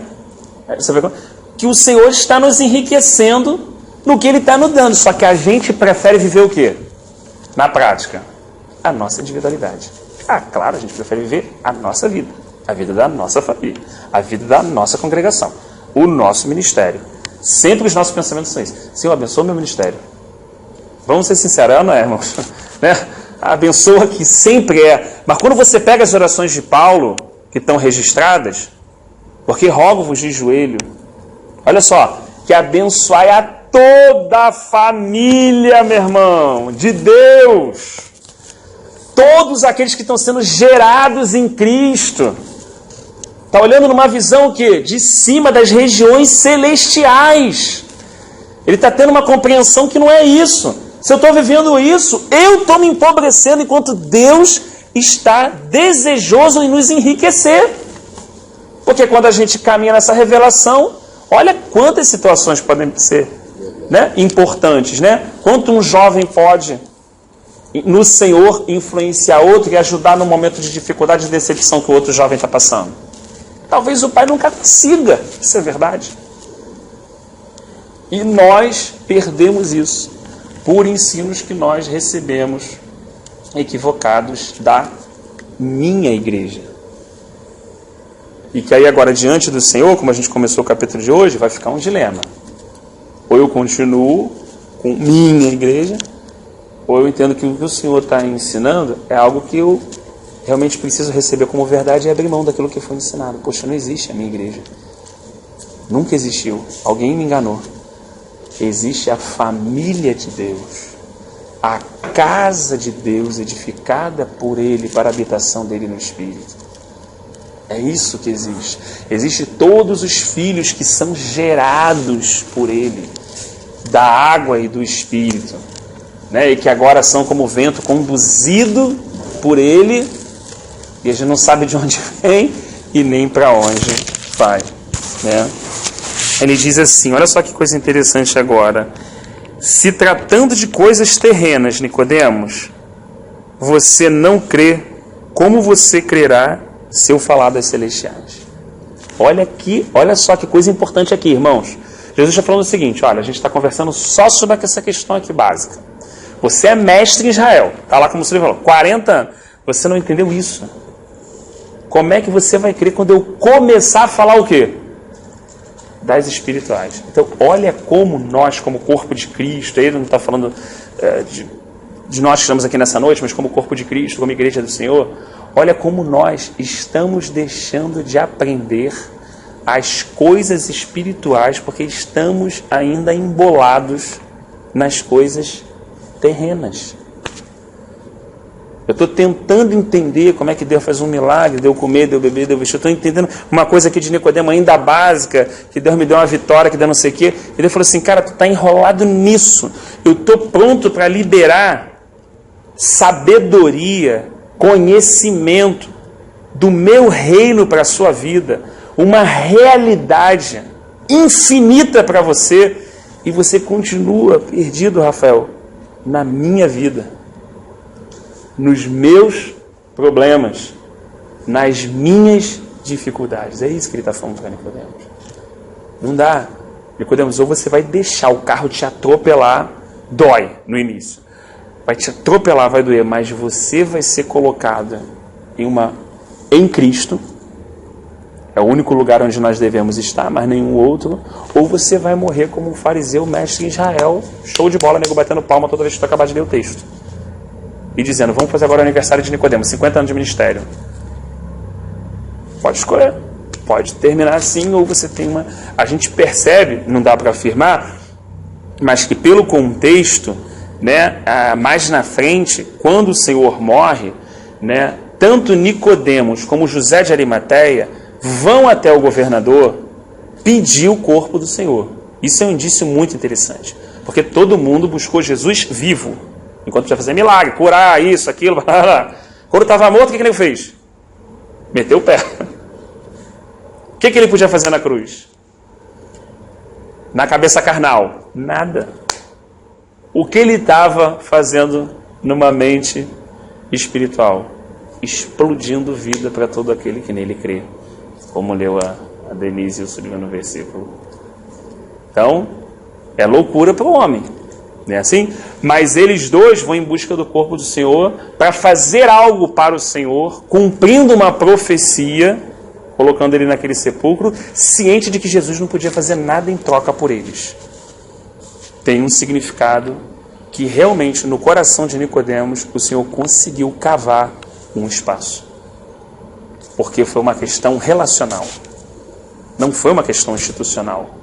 Aí você vai... que o Senhor está nos enriquecendo no que Ele está nos dando. Só que a gente prefere viver o quê? Na prática, a nossa individualidade. Ah, claro, a gente prefere viver a nossa vida, a vida da nossa família, a vida da nossa congregação, o nosso ministério. Sempre os nossos pensamentos são esses. Senhor, abençoa o meu ministério. Vamos ser sinceros, não é, irmãos? Né? Abençoa que sempre é. Mas quando você pega as orações de Paulo, que estão registradas, porque rogo-vos de joelho, olha só, que abençoai a toda a família, meu irmão, de Deus. Todos aqueles que estão sendo gerados em Cristo. Está olhando numa visão o quê? De cima das regiões celestiais. Ele está tendo uma compreensão que não é isso. Se eu estou vivendo isso, eu estou me empobrecendo enquanto Deus está desejoso em nos enriquecer. Porque quando a gente caminha nessa revelação, olha quantas situações podem ser, né, importantes, né? Quanto um jovem pode, no Senhor, influenciar outro e ajudar no momento de dificuldade e decepção que o outro jovem está passando. Talvez o pai nunca consiga, isso é verdade. E nós perdemos isso por ensinos que nós recebemos equivocados da minha igreja. E que aí agora, diante do Senhor, como a gente começou o capítulo de hoje, vai ficar um dilema. Ou eu continuo com minha igreja, ou eu entendo que o que o Senhor está ensinando é algo que eu realmente preciso receber como verdade e abrir mão daquilo que foi ensinado. Poxa, não existe a minha igreja. Nunca existiu. Alguém me enganou. Existe a família de Deus, a casa de Deus edificada por Ele para a habitação dEle no Espírito. É isso que existe. Existe todos os filhos que são gerados por Ele, da água e do Espírito, né? E que agora são como o vento conduzido por Ele, e a gente não sabe de onde vem e nem para onde vai, né? Ele diz assim, olha só que coisa interessante agora. Se tratando de coisas terrenas, Nicodemos, você não crê, como você crerá se eu falar das celestiais? Olha aqui, olha só que coisa importante aqui, irmãos. Jesus está falando o seguinte, olha, a gente está conversando só sobre essa questão aqui básica. Você é mestre em Israel, está lá como você falou, 40 anos. Você não entendeu isso. Como é que você vai crer quando eu começar a falar o quê? Das espirituais. Então, olha como nós, como corpo de Cristo, ele não está falando de nós que estamos aqui nessa noite, mas como corpo de Cristo, como igreja do Senhor, olha como nós estamos deixando de aprender as coisas espirituais, porque estamos ainda embolados nas coisas terrenas. Eu estou tentando entender como é que Deus faz um milagre, deu comer, deu beber, deu vestir. Eu estou entendendo uma coisa aqui de Nicodemo ainda básica, que Deus me deu uma vitória, que Deus não sei o quê. E Deus falou assim, cara, tu está enrolado nisso. Eu estou pronto para liberar sabedoria, conhecimento do meu reino para a sua vida. Uma realidade infinita para você. E você continua perdido, Rafael, na minha vida. Nos meus problemas, nas minhas dificuldades. É isso que ele está falando para Nicodemos. Não dá. Nicodemos, ou você vai deixar o carro te atropelar, dói no início. Vai te atropelar, vai doer, mas você vai ser colocado em Cristo. É o único lugar onde nós devemos estar, mas nenhum outro. Ou você vai morrer como um fariseu mestre em Israel. Show de bola, nego batendo palma toda vez que tu acabar de ler o texto. E dizendo, vamos fazer agora o aniversário de Nicodemos, 50 anos de ministério. Pode escolher. Pode terminar assim, ou você tem uma... A gente percebe, não dá para afirmar, mas que pelo contexto, né, mais na frente, quando o Senhor morre, né, tanto Nicodemos como José de Arimateia vão até o governador pedir o corpo do Senhor. Isso é um indício muito interessante, porque todo mundo buscou Jesus vivo. Enquanto podia fazer milagre, curar isso, aquilo, blá, blá, blá. Quando estava morto, o que ele fez? Meteu o pé. O que ele podia fazer na cruz? Na cabeça carnal? Nada. O que ele estava fazendo numa mente espiritual? Explodindo vida para todo aquele que nele crê. Como leu a Denise e o subiu no versículo Então, é loucura para o homem, não é assim? Mas eles dois vão em busca do corpo do Senhor para fazer algo para o Senhor, cumprindo uma profecia, colocando ele naquele sepulcro, ciente de que Jesus não podia fazer nada em troca por eles. Tem um significado que realmente no coração de Nicodemos o Senhor conseguiu cavar um espaço. Porque foi uma questão relacional. Não foi uma questão institucional.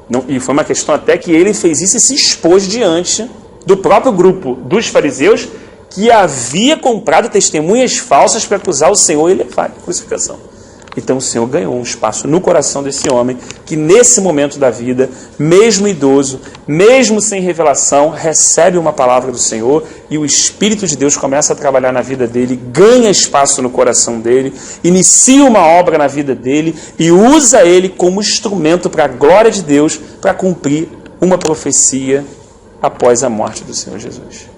Não, e foi uma questão até que ele fez isso e se expôs diante do próprio grupo dos fariseus que havia comprado testemunhas falsas para acusar o Senhor e levar a crucificação. Então o Senhor ganhou um espaço no coração desse homem que nesse momento da vida, mesmo idoso, mesmo sem revelação, recebe uma palavra do Senhor e o Espírito de Deus começa a trabalhar na vida dele, ganha espaço no coração dele, inicia uma obra na vida dele e usa ele como instrumento para a glória de Deus para cumprir uma profecia após a morte do Senhor Jesus.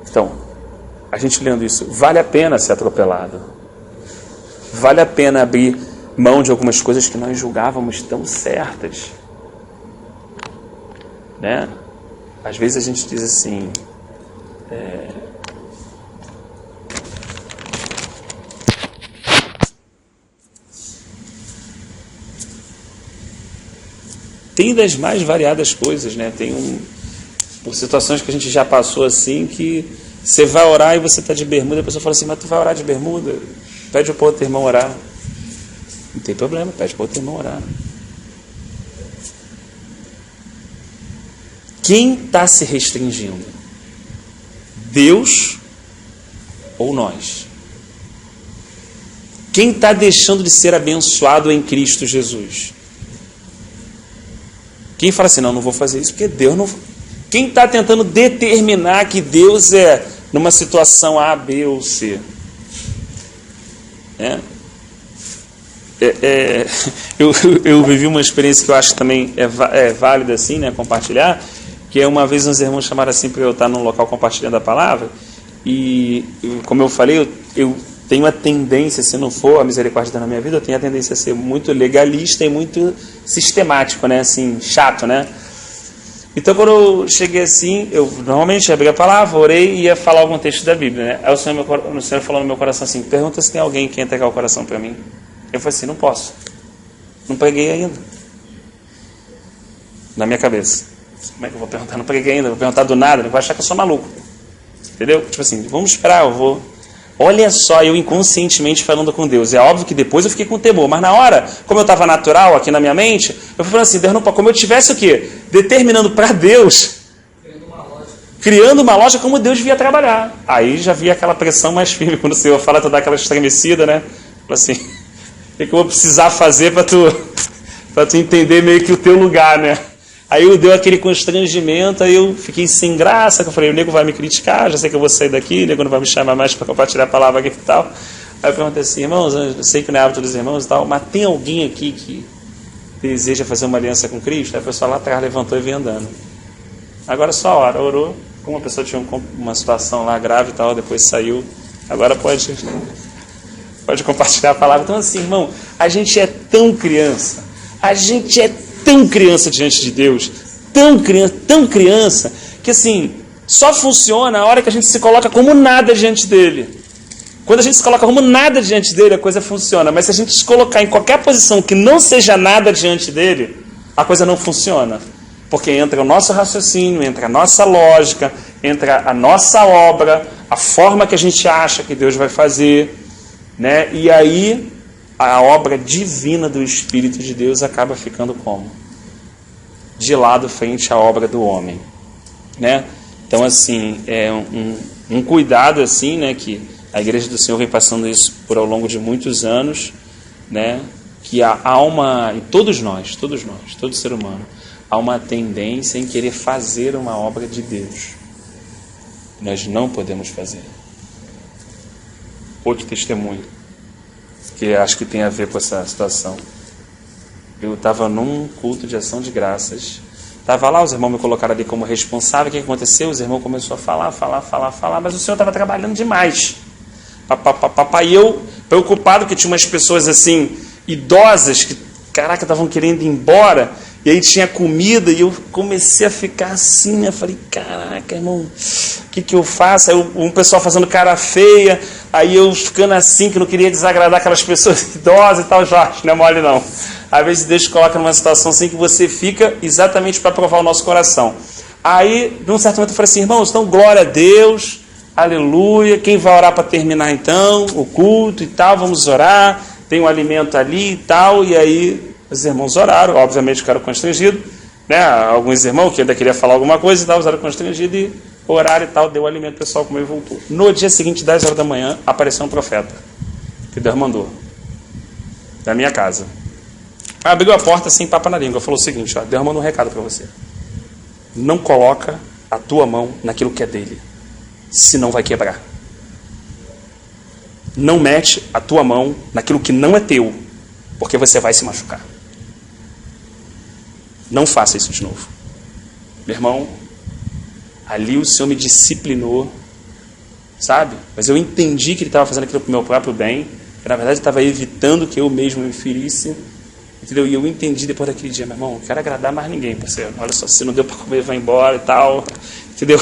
Então, a gente lendo isso, vale a pena ser atropelado. Vale a pena abrir mão de algumas coisas que nós julgávamos tão certas. Né? Às vezes a gente diz assim... Tem das mais variadas coisas, né? Por situações que a gente já passou assim, que você vai orar e você está de bermuda, a pessoa fala assim, mas tu vai orar de bermuda? Pede para o outro irmão orar. Não tem problema, pede para o outro irmão orar. Quem está se restringindo? Deus ou nós? Quem está deixando de ser abençoado em Cristo Jesus? Quem fala assim, não vou fazer isso porque Deus não... Quem está tentando determinar que Deus é numa situação A, B ou C? Eu vivi uma experiência que eu acho que também é válida assim, né, compartilhar, que é uma vez uns irmãos chamaram assim para eu estar num local compartilhando a palavra e como eu falei, eu tenho a tendência, se não for a misericórdia na minha vida, eu tenho a tendência a ser muito legalista e muito sistemático, né, assim, chato, né? Então quando eu cheguei assim, eu normalmente abri a palavra, orei e ia falar algum texto da Bíblia, né? Aí o Senhor falou no meu coração assim, pergunta se tem alguém que quer entregar o coração para mim. Eu falei assim, não posso. Não preguei ainda. Na minha cabeça. Como é que eu vou perguntar? Não preguei ainda, vou perguntar do nada, ele vai achar que eu sou maluco. Entendeu? Tipo assim, vamos esperar, eu vou... Olha só, eu inconscientemente falando com Deus. É óbvio que depois eu fiquei com temor, mas na hora, como eu estava natural aqui na minha mente, eu fui falando assim, Deus não pode, como eu tivesse o quê? Determinando para Deus, criando uma loja como Deus devia trabalhar. Aí já via aquela pressão mais firme, quando o Senhor fala, tu dá aquela estremecida, né? Fala assim, o que eu vou precisar fazer para tu entender meio que o teu lugar, né? Aí eu deu aquele constrangimento, aí eu fiquei sem graça, que eu falei, o nego vai me criticar, já sei que eu vou sair daqui, o nego não vai me chamar mais para compartilhar a palavra aqui e tal. Aí eu perguntei assim, irmãos, eu sei que não é hábito dos irmãos e tal, mas tem alguém aqui que deseja fazer uma aliança com Cristo? Aí a pessoa lá atrás levantou e veio andando. Agora só a hora, orou, como a pessoa tinha uma situação lá grave e tal, depois saiu, agora pode compartilhar a palavra. Então assim, irmão, a gente é tão criança, tão criança diante de Deus, tão criança, que assim, só funciona a hora que a gente se coloca como nada diante dele. Quando a gente se coloca como nada diante dele, a coisa funciona. Mas se a gente se colocar em qualquer posição que não seja nada diante dele, a coisa não funciona. Porque entra o nosso raciocínio, entra a nossa lógica, entra a nossa obra, a forma que a gente acha que Deus vai fazer, né? E aí a obra divina do Espírito de Deus acaba ficando como? De lado frente à obra do homem, né? Então assim, é um cuidado assim, né, que a Igreja do Senhor vem passando isso por ao longo de muitos anos, né? Que a alma, e todos nós, todo ser humano, há uma tendência em querer fazer uma obra de Deus. Nós não podemos fazer. Outro testemunho, que acho que tem a ver com essa situação. Eu estava num culto de ação de graças. Estava lá, os irmãos me colocaram ali como responsável. O que aconteceu? Os irmãos começaram a falar, mas o Senhor estava trabalhando demais. E eu, preocupado que tinha umas pessoas assim, idosas, que, caraca, estavam querendo ir embora. E aí tinha comida e eu comecei a ficar assim, né? Falei, caraca, irmão, o que eu faço? Aí um pessoal fazendo cara feia, aí eu ficando assim, que não queria desagradar aquelas pessoas idosas e tal. Jorge, não é mole não. Às vezes Deus te coloca numa situação assim que você fica exatamente para provar o nosso coração. Aí, num certo momento eu falei assim, irmãos, então glória a Deus, aleluia, quem vai orar para terminar então o culto e tal, vamos orar, tem um alimento ali e tal. E aí os irmãos oraram, obviamente ficaram constrangidos, né? Alguns irmãos que ainda queriam falar alguma coisa e tal, usaram constrangido e oraram e tal, deu o alimento, o pessoal comeu e voltou. No dia seguinte, 10 horas da manhã, apareceu um profeta, que Deus mandou, da minha casa. Abriu a porta sem papo na língua, falou o seguinte, ó, Deus mandou um recado para você. Não coloca a tua mão naquilo que é dele, senão vai quebrar. Não mete a tua mão naquilo que não é teu, porque você vai se machucar. Não faça isso de novo. Meu irmão, ali o Senhor me disciplinou, sabe? Mas eu entendi que Ele estava fazendo aquilo para o meu próprio bem, que na verdade estava evitando que eu mesmo me ferisse, entendeu? E eu entendi depois daquele dia, meu irmão, não quero agradar mais ninguém, parceiro. Olha só, se não deu para comer, vai embora e tal, entendeu?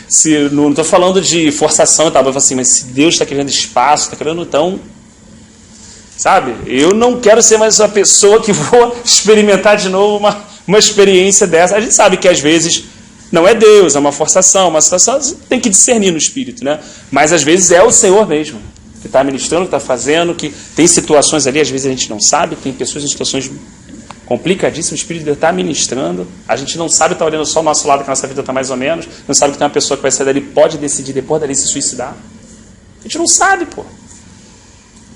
Se, não estou falando de forçação e tal, mas assim, mas se Deus está querendo espaço, está querendo então... Sabe? Eu não quero ser mais uma pessoa que vou experimentar de novo uma experiência dessa. A gente sabe que às vezes não é Deus, é uma forçação, uma situação, você tem que discernir no espírito, né? Mas às vezes é o Senhor mesmo que está ministrando, que está fazendo, que tem situações ali, às vezes a gente não sabe, tem pessoas em situações complicadíssimas, o Espírito de Deus está ministrando, a gente não sabe, está olhando só o nosso lado, que a nossa vida está mais ou menos, não sabe que tem uma pessoa que vai sair dali, pode decidir depois dali se suicidar. A gente não sabe, pô.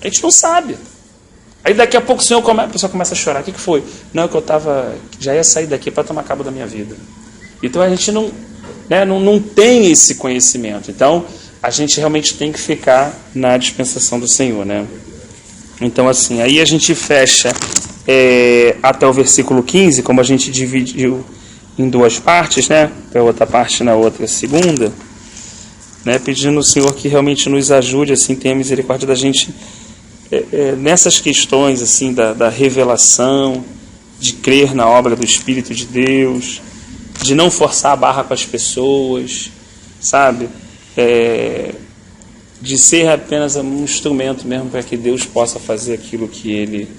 A gente não sabe. Aí daqui a pouco a pessoa começa a chorar. O que foi? Não, é que eu já ia sair daqui para tomar cabo da minha vida. Então a gente não tem esse conhecimento. Então a gente realmente tem que ficar na dispensação do Senhor, né? Então assim, aí a gente fecha até o versículo 15, como a gente dividiu em duas partes, né? A outra parte na outra segunda, né? Pedindo ao Senhor que realmente nos ajude, assim, tenha misericórdia da gente nessas questões assim da revelação, de crer na obra do Espírito de Deus, de não forçar a barra com as pessoas, sabe? De ser apenas um instrumento mesmo para que Deus possa fazer aquilo que Ele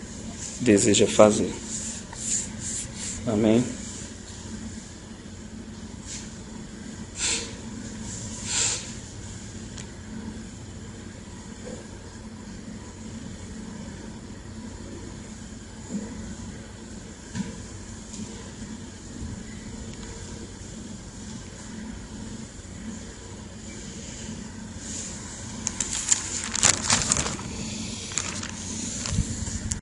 deseja fazer. Amém?